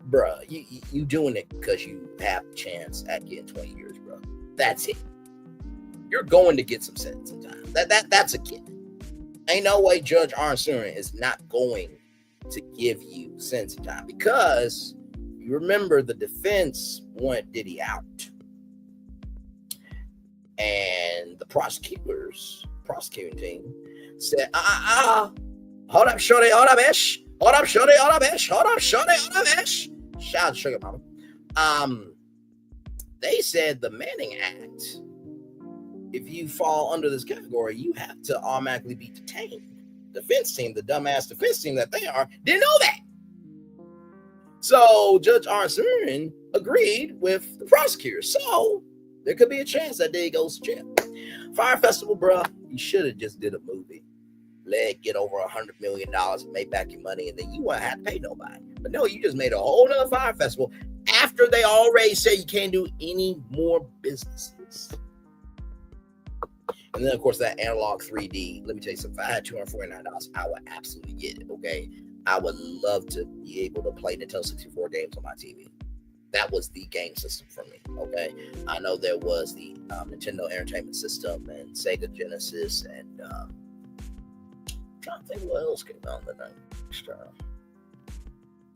bro, you doing it because you have a chance at getting 20 years, bro. That's it. You're going to get some sentencing time. That's a kid. Ain't no way Judge Arnsurin is not going to give you sentencing time because you remember the defense wanted Diddy out. And the prosecuting team said, hold up, shorty, hold up, ish. Hold up, shorty, hold up, ish. Hold up, shorty, hold up, ish. Shout out to Sugar Mama. They said the Manning Act, if you fall under this category, you have to automatically be detained. Defense team, the dumbass defense team that they are, didn't know that. So Judge Arnsurin agreed with the prosecutor. So there could be a chance that Diddy goes to jail. Fyre Festival, bro, you should have just did a movie. Let it get over $100 million and make back your money, and then you won't have to pay nobody. But no, you just made a whole nother Fyre Festival after they already said you can't do any more businesses. And then, of course, that Analogue 3D. Let me tell you something. If I had $249, I would absolutely get it, okay? I would love to be able to play Nintendo 64 games on my TV. That was the game system for me, okay? I know there was the Nintendo Entertainment System and Sega Genesis and I'm trying to think what else came out that night.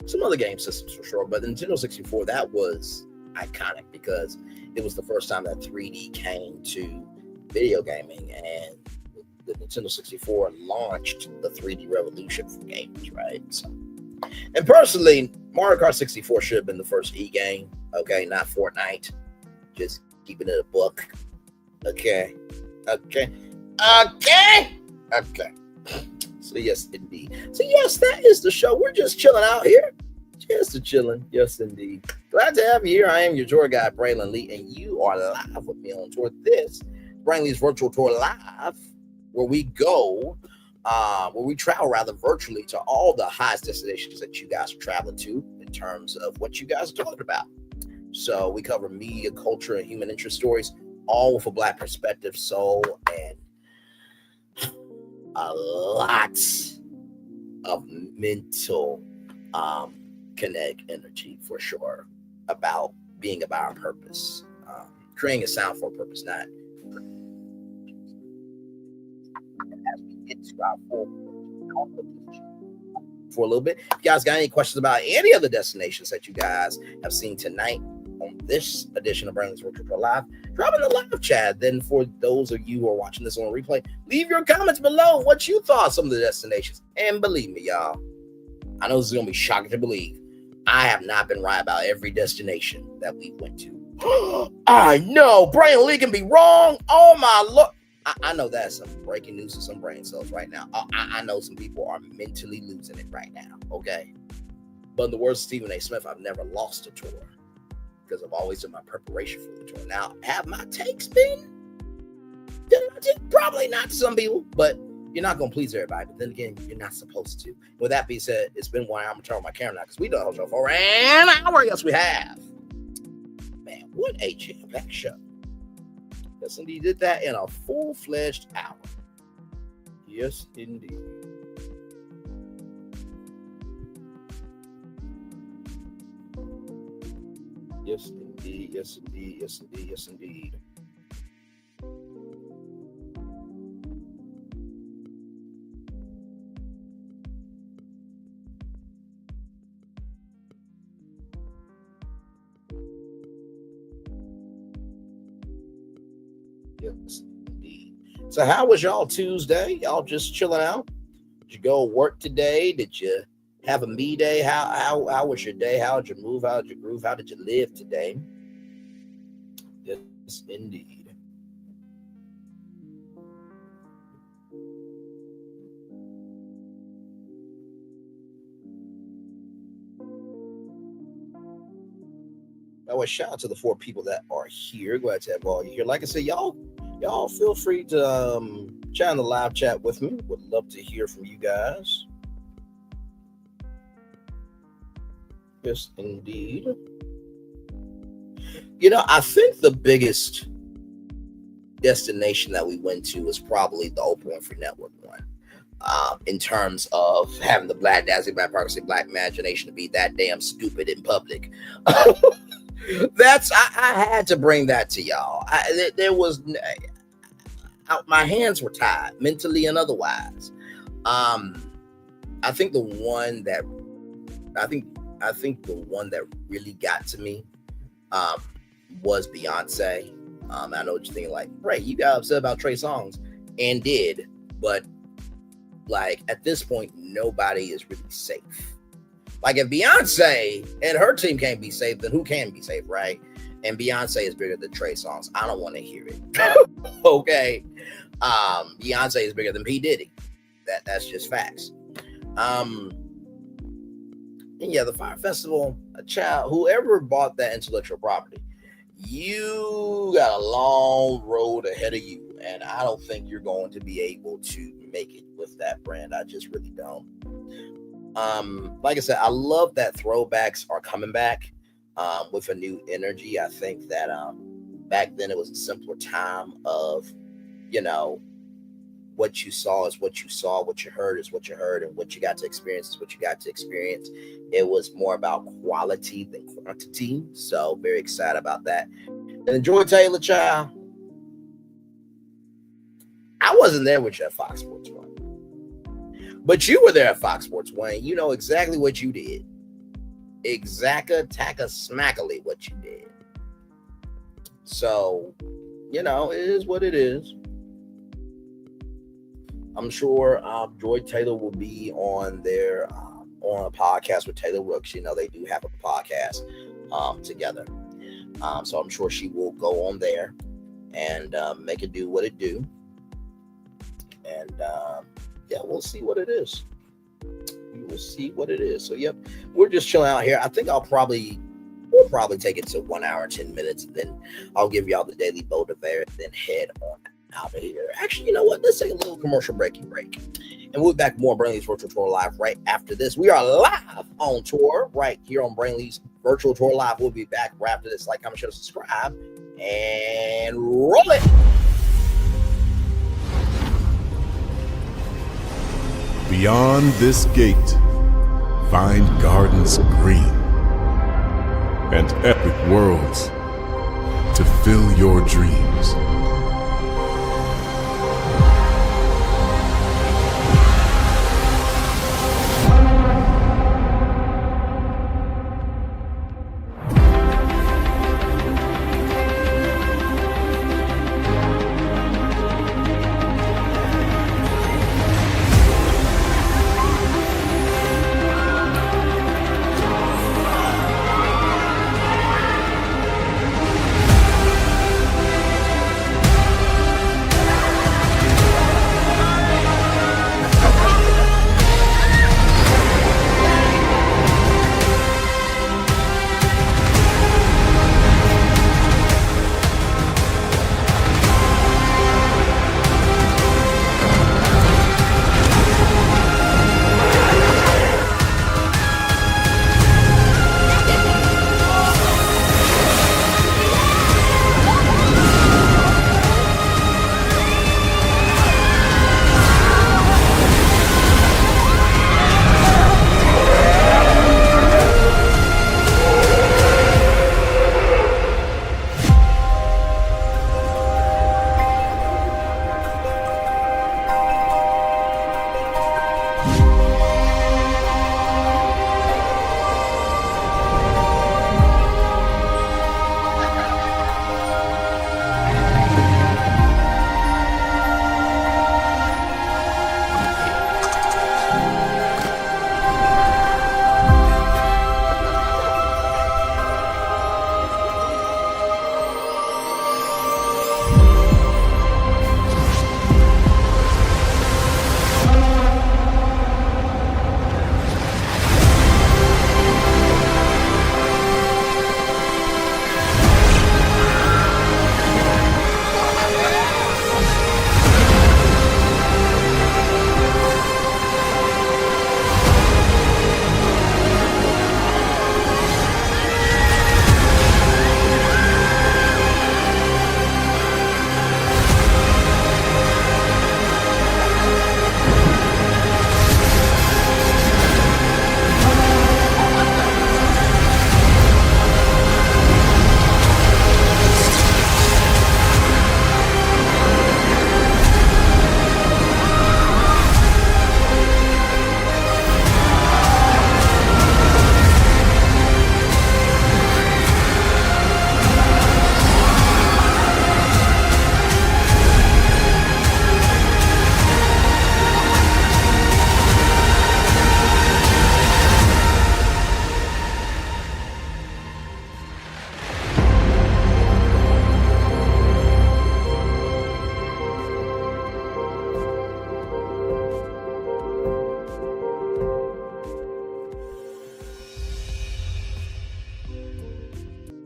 Some other game systems for sure, but the Nintendo 64, that was iconic because it was the first time that 3D came to video gaming, and the Nintendo 64 launched the 3D revolution for gamers, right? So, and personally, Mario Kart 64 should have been the first e-game, okay? Not Fortnite. Just keeping it a book. Okay. So yes, indeed. So yes, that is the show. We're just chilling out here. Just chilling. Yes, indeed. Glad to have you here. I am your tour guide, Braylon Lee, and you are live with me on tour. This Braylon Lee's virtual tour live, where we go, where we travel rather virtually to all the highest destinations that you guys are traveling to in terms of what you guys are talking about. So we cover media, culture, and human interest stories, all with a Black perspective, soul, and a lot of mental kinetic energy for sure about being about our purpose, creating a sound for a purpose, not. And as we get to our full, for a little bit. If you guys got any questions about any of the destinations that you guys have seen tonight on this edition of Brainley's Virtual Tour Live, drop in the live chat. Then for those of you who are watching this on replay, leave your comments below what you thought of some of the destinations. And believe me, y'all, I know this is going to be shocking to believe. I have not been right about every destination that we went to. I know, Brainley can be wrong. Oh my Lord. I know that's some breaking news to some brain cells right now. I know some people are mentally losing it right now, okay? But in the words of Stephen A. Smith, I've never lost a tour because I've always done my preparation for the tour. Now, have my takes been? Probably not to some people, but you're not going to please everybody. But then again, you're not supposed to. With that being said, it's been 1 hour. I'm going to turn on my camera now because we done the show for an hour. Yes, we have. Man, what a jam-packed show. Yes, indeed, did that in a full-fledged hour. Yes, indeed. Yes, indeed. Yes, indeed. Yes, indeed. Yes, indeed. Yes, indeed. So how was y'all Tuesday? Y'all just chilling out? Did you go work today? Did you have a me day? How was your day? How did you move? How did you groove? How did you live today? Yes, indeed. Oh, a shout out to the 4 people that are here. Glad to have all you here. Like I said, y'all feel free to chat in the live chat with me. Would love to hear from you guys. Yes, indeed. You know, I think the biggest destination that we went to was probably the Oprah Winfrey Network one. In terms of having the Black Dazzling, Black Progress, Black imagination to be that damn stupid in public. I had to bring that to y'all. My hands were tied mentally and otherwise. I think the one that really got to me was Beyonce. I know what you're thinking, like, Ray, you got upset about Trey Songz, and did, but like at this point, nobody is really safe. Like if Beyonce and her team can't be safe, then who can be safe, right? And Beyonce is bigger than Trey Songz. I don't want to hear it. Okay. Beyonce is bigger than P. Diddy. That's just facts. And yeah, the Fyre Festival, whoever bought that intellectual property, you got a long road ahead of you. And I don't think you're going to be able to make it with that brand. I just really don't. Like I said, I love that throwbacks are coming back with a new energy. I think that back then it was a simpler time of, you know, what you saw is what you saw, what you heard is what you heard, and what you got to experience is what you got to experience. It was more about quality than quantity. So very excited about that. And enjoy Taylor, child. I wasn't there with you at Fox Sports 1. But you were there at Fox Sports 1. You know exactly what you did. Smackily what you did. So, you know, it is what it is. I'm sure Joy Taylor will be on their on a podcast with Taylor Rooks. You know, they do have a podcast together. So I'm sure she will go on there and make it do what it do. And yeah, we'll see what it is. We will see what it is. So yep, we're just chilling out here. I think we'll probably take it to 1 hour, 10 minutes, and then I'll give y'all the daily boat of air, and then head on out of here. Actually, you know what? Let's take a little commercial break. And we'll be back more Brainley's Virtual Tour Live right after this. We are live on tour right here on Brainley's Virtual Tour Live. We'll be back right after this. Like, comment, share, subscribe, and roll it. Beyond this gate, find gardens green and epic worlds to fill your dreams.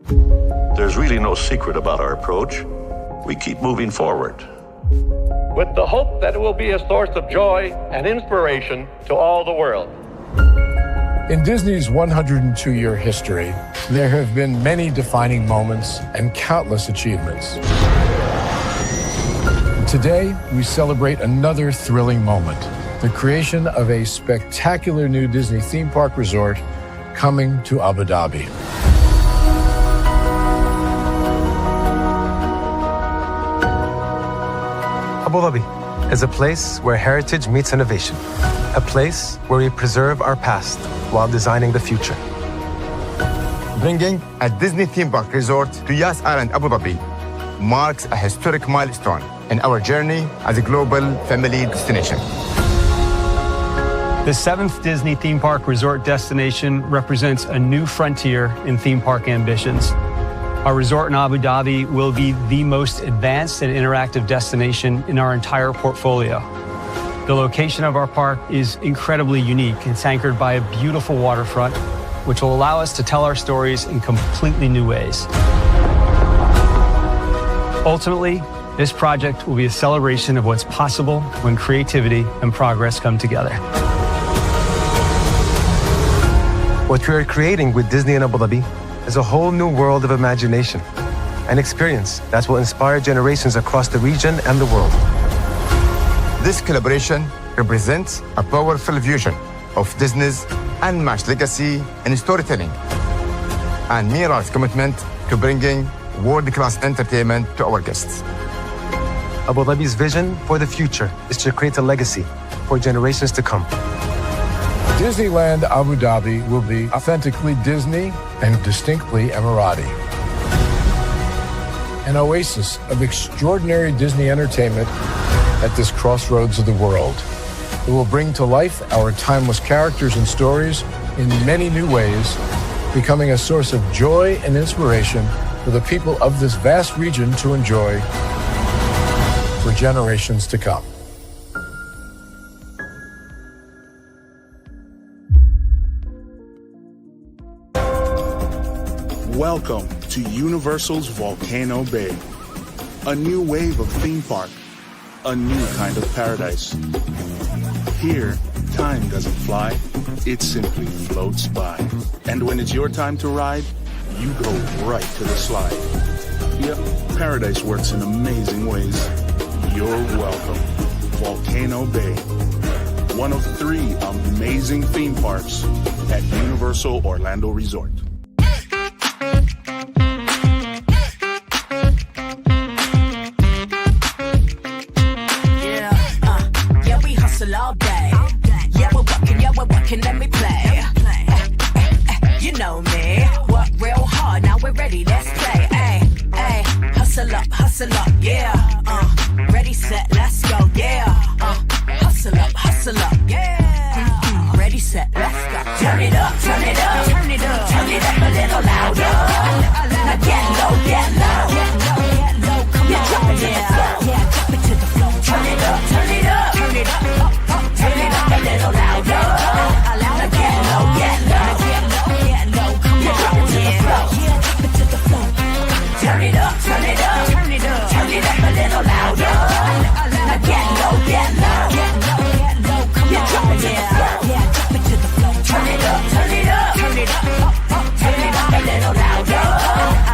There's really no secret about our approach. We keep moving forward, with the hope that it will be a source of joy and inspiration to all the world. In Disney's 102-year history, there have been many defining moments and countless achievements. Today, we celebrate another thrilling moment, the creation of a spectacular new Disney theme park resort coming to Abu Dhabi. Abu Dhabi is a place where heritage meets innovation, a place where we preserve our past while designing the future. Bringing a Disney theme park resort to Yas Island, Abu Dhabi marks a historic milestone in our journey as a global family destination. The 7th Disney theme park resort destination represents a new frontier in theme park ambitions. Our resort in Abu Dhabi will be the most advanced and interactive destination in our entire portfolio. The location of our park is incredibly unique. It's anchored by a beautiful waterfront, which will allow us to tell our stories in completely new ways. Ultimately, this project will be a celebration of what's possible when creativity and progress come together. What we are creating with Disney in Abu Dhabi is a whole new world of imagination, an experience that will inspire generations across the region and the world. This collaboration represents a powerful fusion of Disney's unmatched legacy in storytelling and mirrors commitment to bringing world-class entertainment to our guests. Abu Dhabi's vision for the future is to create a legacy for generations to come. Disneyland Abu Dhabi will be authentically Disney and distinctly Emirati. An oasis of extraordinary Disney entertainment at this crossroads of the world. It will bring to life our timeless characters and stories in many new ways, becoming a source of joy and inspiration for the people of this vast region to enjoy for generations to come. Welcome to Universal's Volcano Bay, a new wave of theme park, a new kind of paradise. Here, time doesn't fly, it simply floats by. And when it's your time to ride, you go right to the slide. Yep, paradise works in amazing ways. You're welcome. Volcano Bay, one of 3 amazing theme parks at Universal Orlando Resort. All day. Yeah, we're working, let me play. You know me, work real hard, now we're ready, let's play. Hustle up, yeah. Ready, set, let's go, yeah. Hustle up, yeah. Ready, set, let's go. Turn it up, turn it up, turn it up, turn it up a little louder. Now get low, come on, drop it to the floor. Yeah, drop it to the floor. Turn it up, turn it up, turn it up. Turn it up a little louder. Now get low, come on, drop it to the floor. Yeah, drop it to the floor. Turn it up, turn it up, turn it up, turn it up a little louder. Now get low, come on, drop it to the floor. Yeah, drop it to the floor. Turn it up, turn it up, turn it up, turn it up a little louder.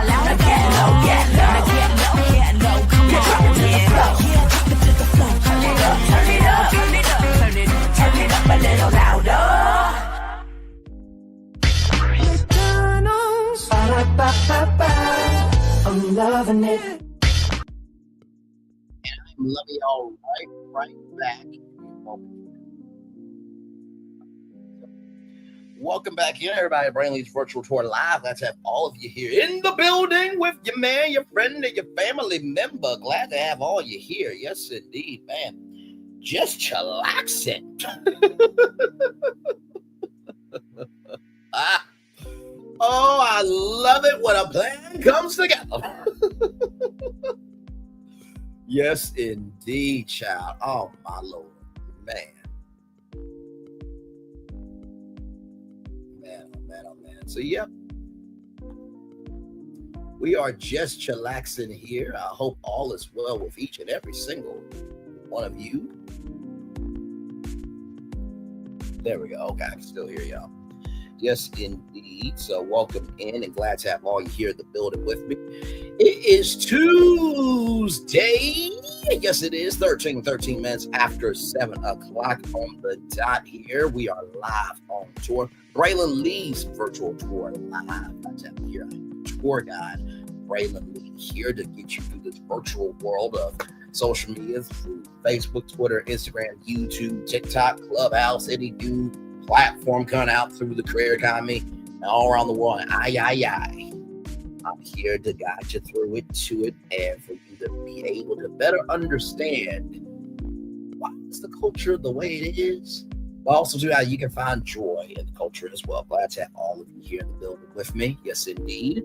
Now get low, come on, drop it to the floor. Yeah, drop it to the floor. Turn it up, turn it up, turn it up, turn it up a little louder. McDonald's, I'm loving it. And I'm loving y'all right back. Welcome back in, everybody. Brainley's Virtual Tour Live. Let's have all of you here in the building with your man, your friend, and your family member. Glad to have all you here. Yes, indeed, man. Just chillaxing. Oh, I love it when a plan comes together. Yes, indeed, child. Oh, my Lord. Man. So, yep. We are just chillaxing here. I hope all is well with each and every single one of you. There we go. Okay, I can still hear y'all. Yes, indeed. So welcome in and glad to have all you here in the building with me. It is Tuesday. Yes, it is 13 minutes after 7 o'clock on the dot here. We are live on tour. Braylon Lee's virtual tour live. That's here. Tour guide Braylon Lee here to get you through this virtual world of social media through Facebook, Twitter, Instagram, YouTube, TikTok, Clubhouse, any new platform coming out through the career economy and all around the world. I'm here to guide you through it, to it, and for you to be able to better understand why is the culture the way it is, but also to how you can find joy in the culture as well. Glad to have all of you here in the building with me. Yes, indeed.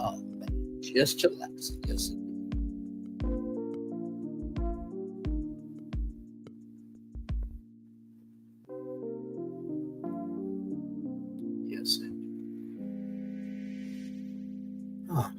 Oh, man. Just chillax. Yes, indeed. Yes, indeed. Oh,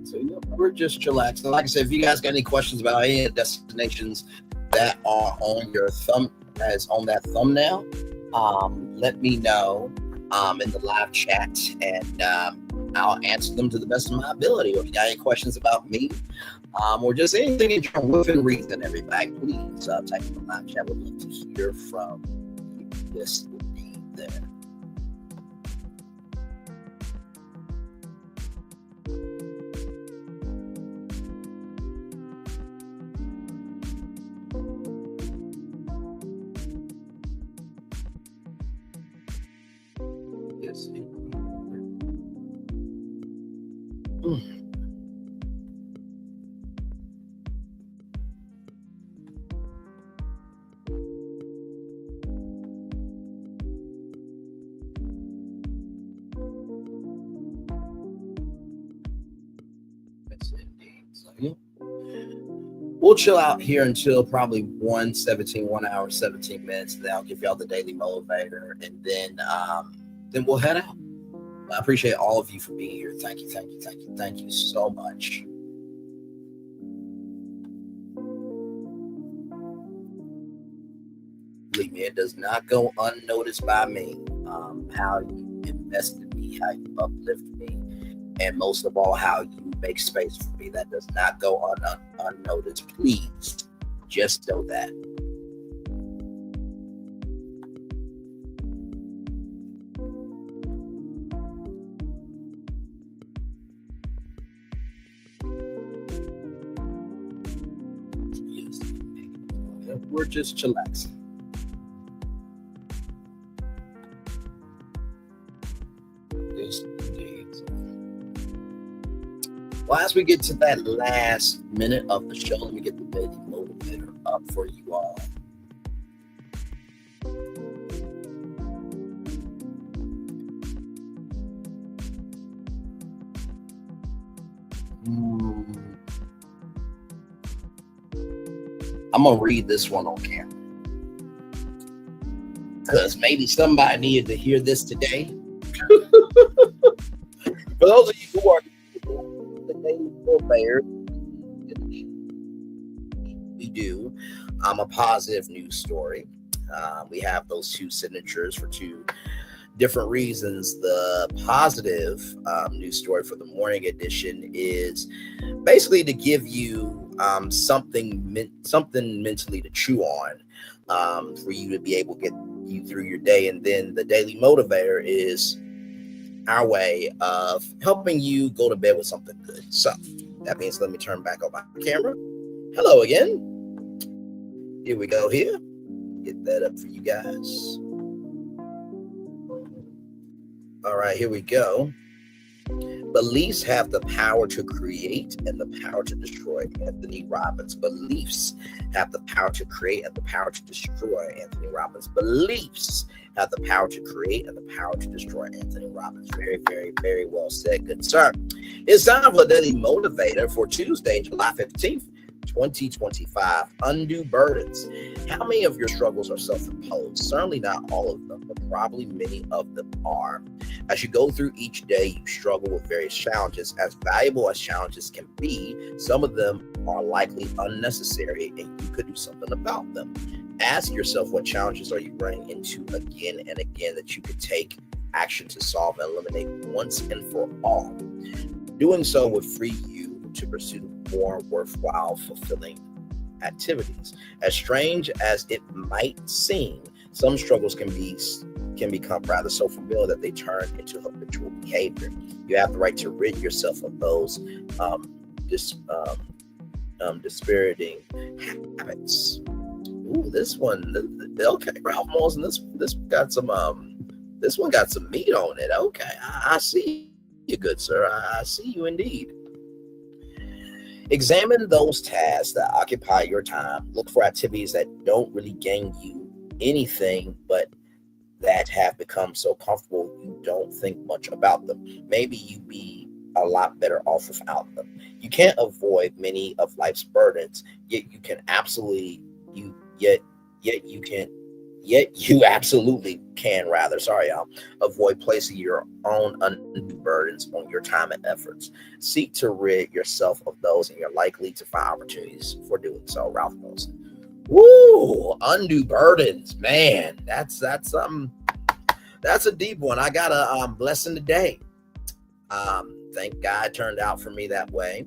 So yeah, we're just chillaxing. Like I said, if you guys got any questions about any of the destinations that are on your that thumbnail, let me know in the live chat, and I'll answer them to the best of my ability. Or if you got any questions about me, or just anything in general within reason, everybody, please type in the live chat. We'd love to hear from you. This would be there. Yes. We'll chill out here until probably 1 hour, 17 minutes. And then I'll give y'all the daily motivator, and then we'll head out. I appreciate all of you for being here. Thank you so much. Believe me, it does not go unnoticed by me. How you invest in me, how you uplift me, and most of all, how you make space for me. That does not go unnoticed. Please, just know that. Yes. We're just chillaxing. Yes, indeed. Well, as we get to that last minute of the show, let me get the daily motivator up for you all. I'm going to read this one on camera, because maybe somebody needed to hear this today. For those of you who are the daily motivator, we do a positive news story. We have those two signatures for two different reasons. The positive news story for the morning edition is basically to give you something mentally to chew on, for you to be able to get you through your day. And then the daily motivator is our way of helping you go to bed with something good. So that means let me turn back on my camera. Hello again. Here we go here. Get that up for you guys. All right, here we go. Beliefs have the power to create and the power to destroy. Anthony Robbins. Beliefs have the power to create and the power to destroy. Anthony Robbins. Beliefs have the power to create and the power to destroy. Anthony Robbins. Very, very, very well said. Good sir. It's time for the Daily Motivator for Tuesday, July 15th. 2025. Undue burdens. How many of your struggles are self-imposed? Certainly not all of them, but probably many of them are. As you go through each day, you struggle with various challenges. As valuable as challenges can be, some of them are likely unnecessary and you could do something about them. Ask yourself, what challenges are you running into again and again that you could take action to solve and eliminate once and for all? Doing so would free you to pursue more worthwhile, fulfilling activities. As strange as it might seem, some struggles can become rather so familiar that they turn into habitual behavior. You have the right to rid yourself of those dispiriting habits. Ooh, this one, okay, Ralph Molson. This got some this one got some meat on it. Okay, I see you, good sir. I see you indeed. Examine those tasks that occupy your time. Look for activities that don't really gain you anything, but that have become so comfortable you don't think much about them. Maybe you'd be a lot better off without them. You can't avoid many of life's burdens, yet you absolutely can avoid placing your own undue burdens on your time and efforts. Seek to rid yourself of those, and you're likely to find opportunities for doing so. Ralph Molson. Woo! Undue burdens, man. That's a deep one. I got a blessing today. Thank God it turned out for me that way.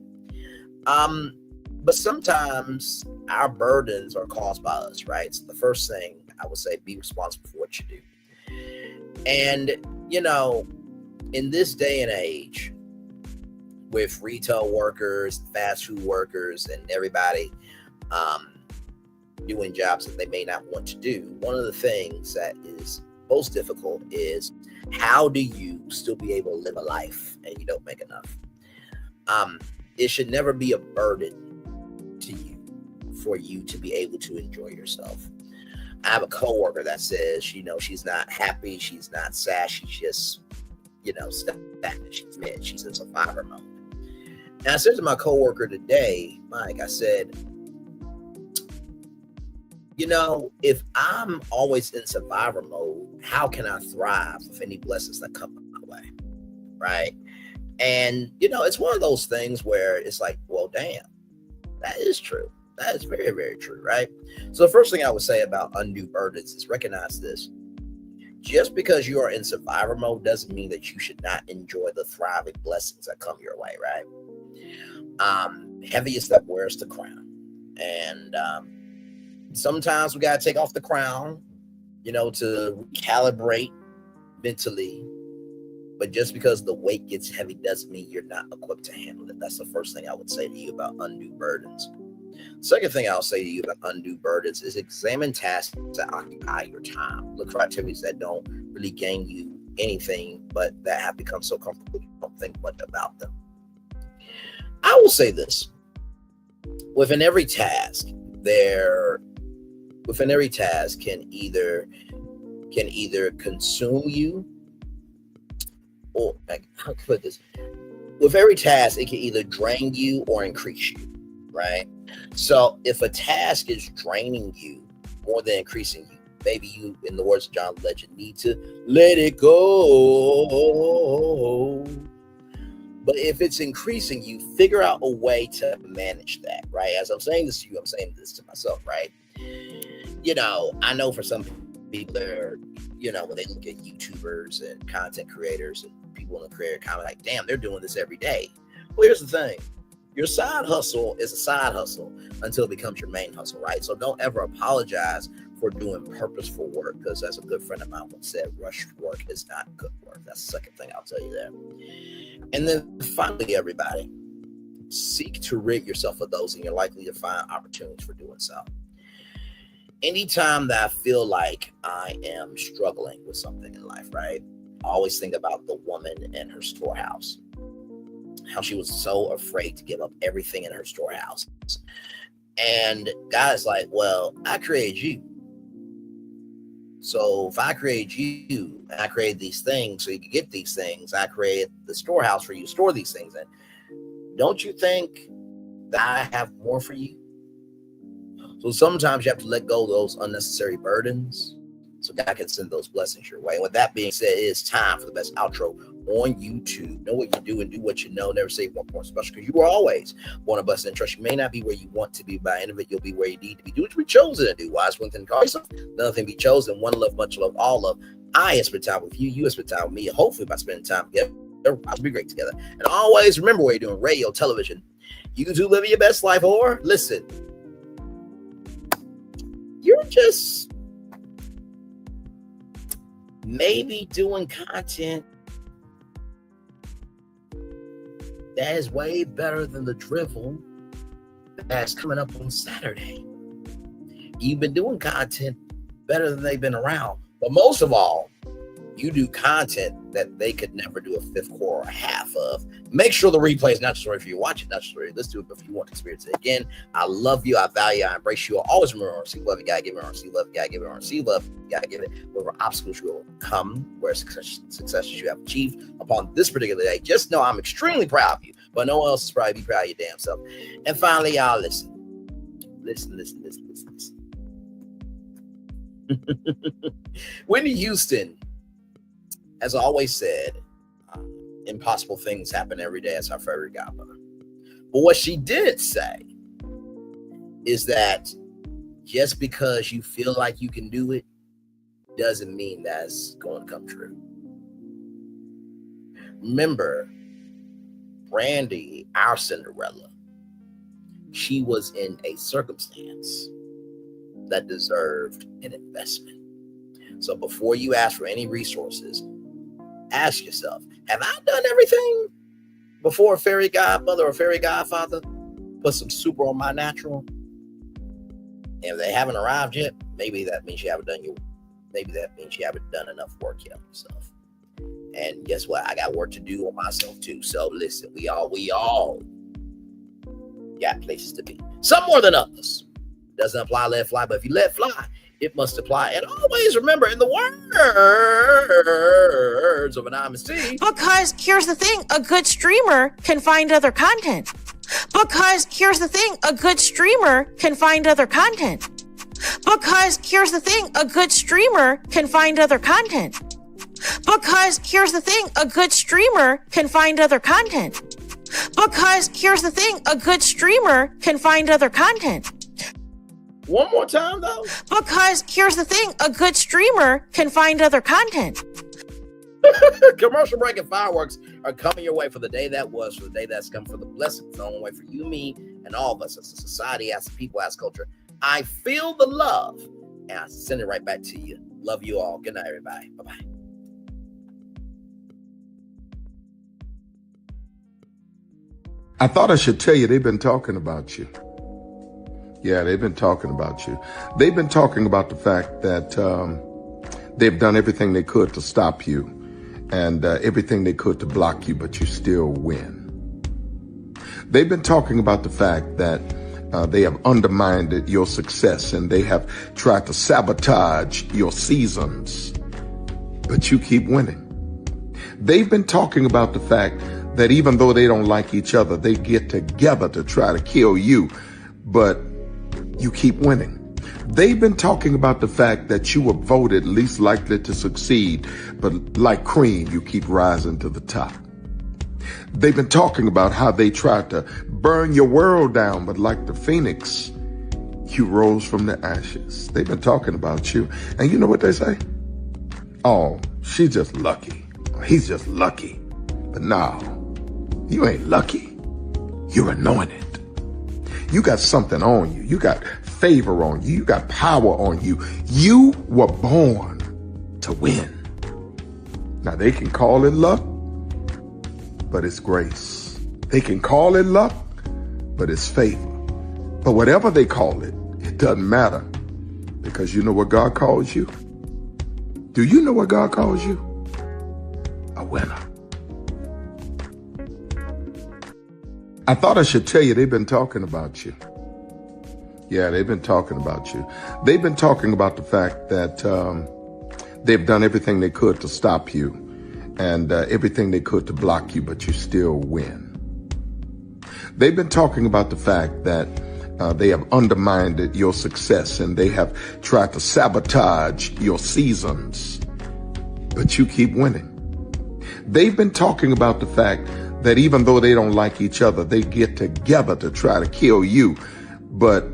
But sometimes our burdens are caused by us, right? So the first thing I would say, be responsible for what you do. And, in this day and age, with retail workers, fast food workers, and everybody doing jobs that they may not want to do, one of the things that is most difficult is, how do you still be able to live a life and you don't make enough? It should never be a burden to you for you to be able to enjoy yourself. I have a coworker that says, she's not happy, she's not sad, she's just, stagnant, she's mid, she's in survivor mode. And I said to my coworker today, Mike, I said, if I'm always in survivor mode, how can I thrive with any blessings that come my way, right? And, it's one of those things where it's like, well, damn, that is true. That is very, very true, right? So the first thing I would say about undue burdens is recognize this. Just because you are in survivor mode doesn't mean that you should not enjoy the thriving blessings that come your way, right? Heaviest that wears the crown. And sometimes we got to take off the crown, to recalibrate mentally. But just because the weight gets heavy doesn't mean you're not equipped to handle it. That's the first thing I would say to you about undue burdens. Second thing I'll say to you about undue burdens is examine tasks that occupy your time. Look for activities that don't really gain you anything, but that have become so comfortable you don't think much about them. I will say this. Within every task can either consume you, or how can I put this? With every task, it can either drain you or increase you, right? So if a task is draining you more than increasing you, maybe you, in the words of John Legend, need to let it go. But if it's increasing you, figure out a way to manage that, right? As I'm saying this to you, I'm saying this to myself, right? I know for some people, they're, when they look at YouTubers and content creators and people in the creator economy, like, damn, they're doing this every day. Well, here's the thing. Your side hustle is a side hustle until it becomes your main hustle, right? So don't ever apologize for doing purposeful work, because as a good friend of mine once said, rushed work is not good work. That's the second thing I'll tell you there. And then finally, everybody, seek to rid yourself of those, and you're likely to find opportunities for doing so. Anytime that I feel like I am struggling with something in life, right? I always think about the woman in her storehouse, how she was so afraid to give up everything in her storehouse. And God's like, well, I created you. So if I created you, and I created these things so you could get these things, I created the storehouse for you to store these things in. Don't you think that I have more for you? So sometimes you have to let go of those unnecessary burdens so God can send those blessings your way. And with that being said, it is time for the best outro on YouTube. Know what you do and do what you know. Never say one more special, because you are always one of us and trust. You may not be where you want to be, by the end of it, you'll be where you need to be. Do what you be chosen to do. Wise one thing, call yourself. Another thing, be chosen. One love, much love, all love. I have spent time with you. You have spent time with me. Hopefully by spending time together, I'll be great together. And always remember what you're doing: radio, television, YouTube, living your best life, or listen, you're just maybe doing content that is way better than the drivel that's coming up on Saturday. You've been doing content better than they've been around. But most of all, you do content that they could never do a fifth, quarter, or a half of. Make sure the replay is not just story if you watch it, not just story. Let's do it if you want to experience it again. I love you. I value you. I embrace you. I always remember, see love, you gotta give it on. See love, you gotta give it on. See love, you gotta give it. Whatever obstacles you will come, where successes you have achieved upon this particular day, just know I'm extremely proud of you. But no one else is probably be proud of your damn self. And finally, y'all listen. Whitney Houston has always said, impossible things happen every day. As her favorite godmother. But what she did say is that just because you feel like you can do it doesn't mean that's going to come true. Remember, Brandy, our Cinderella, she was in a circumstance that deserved an investment. So before you ask for any resources, ask yourself, have I done everything before a fairy godmother or fairy godfather put some super on my natural? And if they haven't arrived yet, maybe that means you haven't done enough work yet on yourself. And guess what? I got work to do on myself too. So listen, we all got places to be. Some more than others. Doesn't apply, let fly, but if you let fly, it must apply. And always remember, in the words of Anonymous T, because here's the thing, a good streamer can find other content. Because here's the thing, a good streamer can find other content. Because here's the thing, a good streamer can find other content. Because here's the thing, a good streamer can find other content. Because here's the thing, a good streamer can find other content. One more time, though. Because here's the thing, a good streamer can find other content. Commercial break and fireworks are coming your way for the day that was, for the day that's come, for the blessings on the way for you, me, and all of us as a society, as a people, as culture. I feel the love, and I send it right back to you. Love you all. Good night, everybody. Bye-bye. I thought I should tell you they've been talking about you. Yeah, they've been talking about you. They've been talking about the fact that they've done everything they could to stop you and everything they could to block you, but you still win. They've been talking about the fact that they have undermined your success and they have tried to sabotage your seasons, but you keep winning. They've been talking about the fact that even though they don't like each other, they get together to try to kill you, but you keep winning. They've been talking about the fact that you were voted least likely to succeed, but like cream, you keep rising to the top. They've been talking about how they tried to burn your world down, but like the phoenix, you rose from the ashes. They've been talking about you. And you know what they say? Oh, she's just lucky. He's just lucky. But no, you ain't lucky. You're anointed. You got something on you. You got favor on you. You got power on you. You were born to win. Now they can call it luck, but it's grace. They can call it luck, but it's favor. But whatever they call it, it doesn't matter. Because you know what God calls you? Do you know what God calls you? A winner. I thought I should tell you they've been talking about you. Yeah, they've been talking about you. They've been talking about the fact that they've done everything they could to stop you and everything they could to block you, but you still win. They've been talking about the fact that they have undermined your success and they have tried to sabotage your seasons, but you keep winning. They've been talking about the fact that even though they don't like each other, they get together to try to kill you, but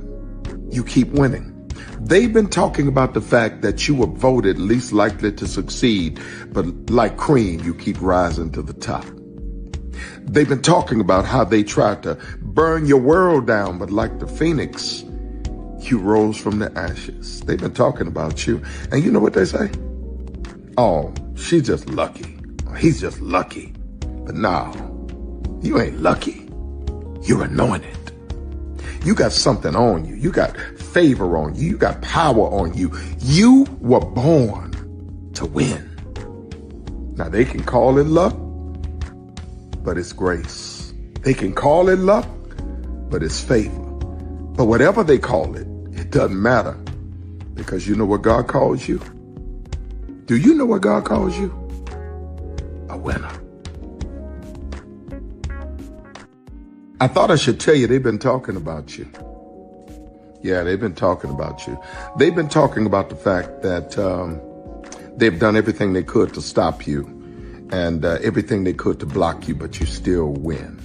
you keep winning. They've been talking about the fact that you were voted least likely to succeed, but like cream, you keep rising to the top. They've been talking about how they tried to burn your world down, but like the phoenix, you rose from the ashes. They've been talking about you. And you know what they say? Oh, she's just lucky. He's just lucky. But no, you ain't lucky. You're anointed. You got something on you. You got favor on you. You got power on you. You were born to win. Now they can call it luck, but it's grace. They can call it luck, but it's favor. But whatever they call it, it doesn't matter. Because you know what God calls you? Do you know what God calls you? A winner. I thought I should tell you they've been talking about you. Yeah, they've been talking about you. They've been talking about the fact that they've done everything they could to stop you and everything they could to block you, but you still win.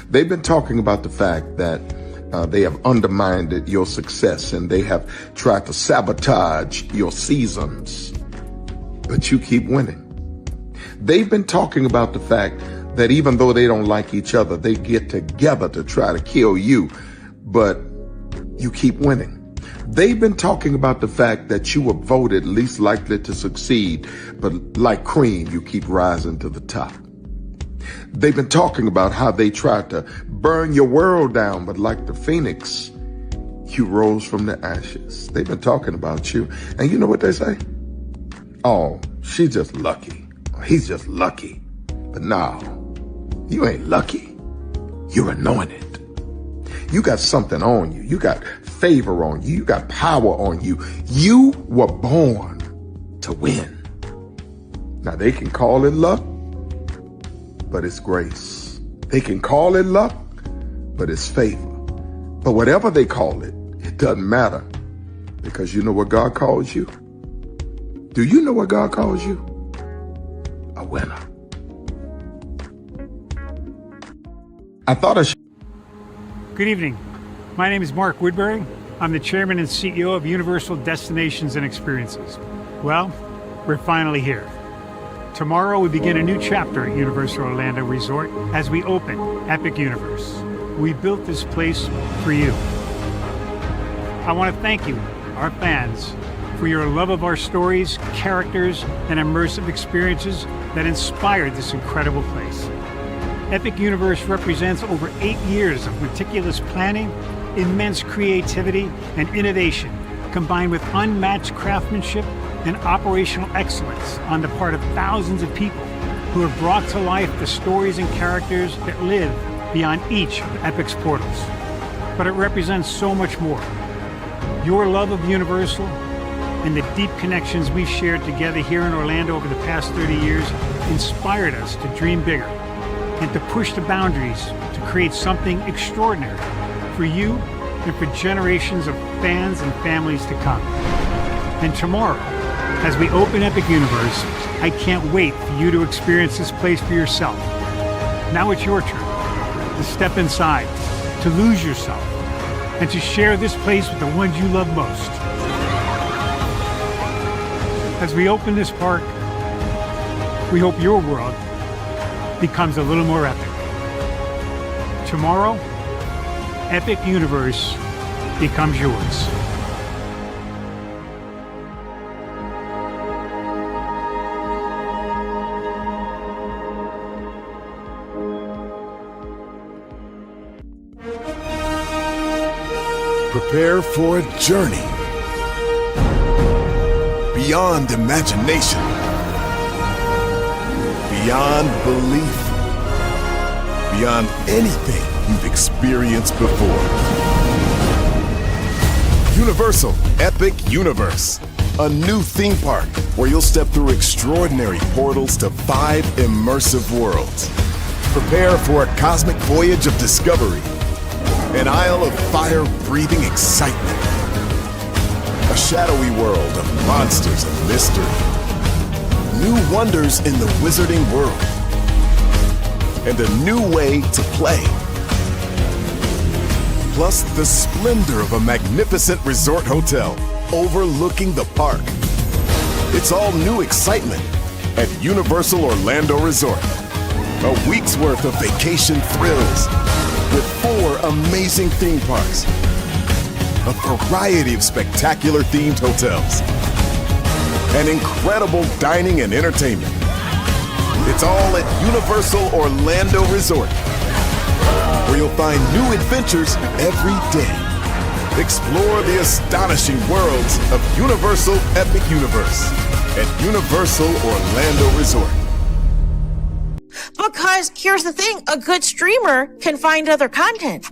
They've been talking about the fact that they have undermined your success and they have tried to sabotage your seasons, but you keep winning. They've been talking about the fact that even though they don't like each other, they get together to try to kill you, but you keep winning. They've been talking about the fact that you were voted least likely to succeed, but like cream, you keep rising to the top. They've been talking about how they tried to burn your world down, but like the phoenix, you rose from the ashes. They've been talking about you. And you know what they say? Oh, she's just lucky. He's just lucky. But no, you ain't lucky. You're anointed. You got something on you. You got favor on you. You got power on you. You were born to win. Now they can call it luck, but it's grace. They can call it luck, but it's favor. But whatever they call it, it doesn't matter. Because you know what God calls you? Do you know what God calls you? A winner. I thought I should. Good evening. My name is Mark Woodbury. I'm the chairman and CEO of Universal Destinations and Experiences. Well, we're finally here. Tomorrow we begin a new chapter at Universal Orlando Resort as we open Epic Universe. We built this place for you. I want to thank you, our fans, for your love of our stories, characters, and immersive experiences that inspired this incredible place. Epic Universe represents over 8 years of meticulous planning, immense creativity, and innovation, combined with unmatched craftsmanship and operational excellence on the part of thousands of people who have brought to life the stories and characters that live beyond each of Epic's portals. But it represents so much more. Your love of Universal and the deep connections we've shared together here in Orlando over the past 30 years inspired us to dream bigger and to push the boundaries to create something extraordinary for you and for generations of fans and families to come. And tomorrow, as we open Epic Universe, I can't wait for you to experience this place for yourself. Now it's your turn to step inside, to lose yourself, and to share this place with the ones you love most. As we open this park, we hope your world becomes a little more epic. Tomorrow, Epic Universe becomes yours. Prepare for a journey beyond imagination, beyond belief, beyond anything you've experienced before. Universal Epic Universe, a new theme park where you'll step through extraordinary portals to 5 immersive worlds. Prepare for a cosmic voyage of discovery, an isle of fire-breathing excitement, a shadowy world of monsters and mystery, new wonders in the wizarding world, and a new way to play. Plus the splendor of a magnificent resort hotel overlooking the park. It's all new excitement at Universal Orlando Resort. A week's worth of vacation thrills with 4 amazing theme parks, a variety of spectacular themed hotels, and incredible dining and entertainment. It's all at Universal Orlando Resort, where you'll find new adventures every day. Explore the astonishing worlds of Universal Epic Universe at Universal Orlando Resort. Because here's the thing, a good streamer can find other content.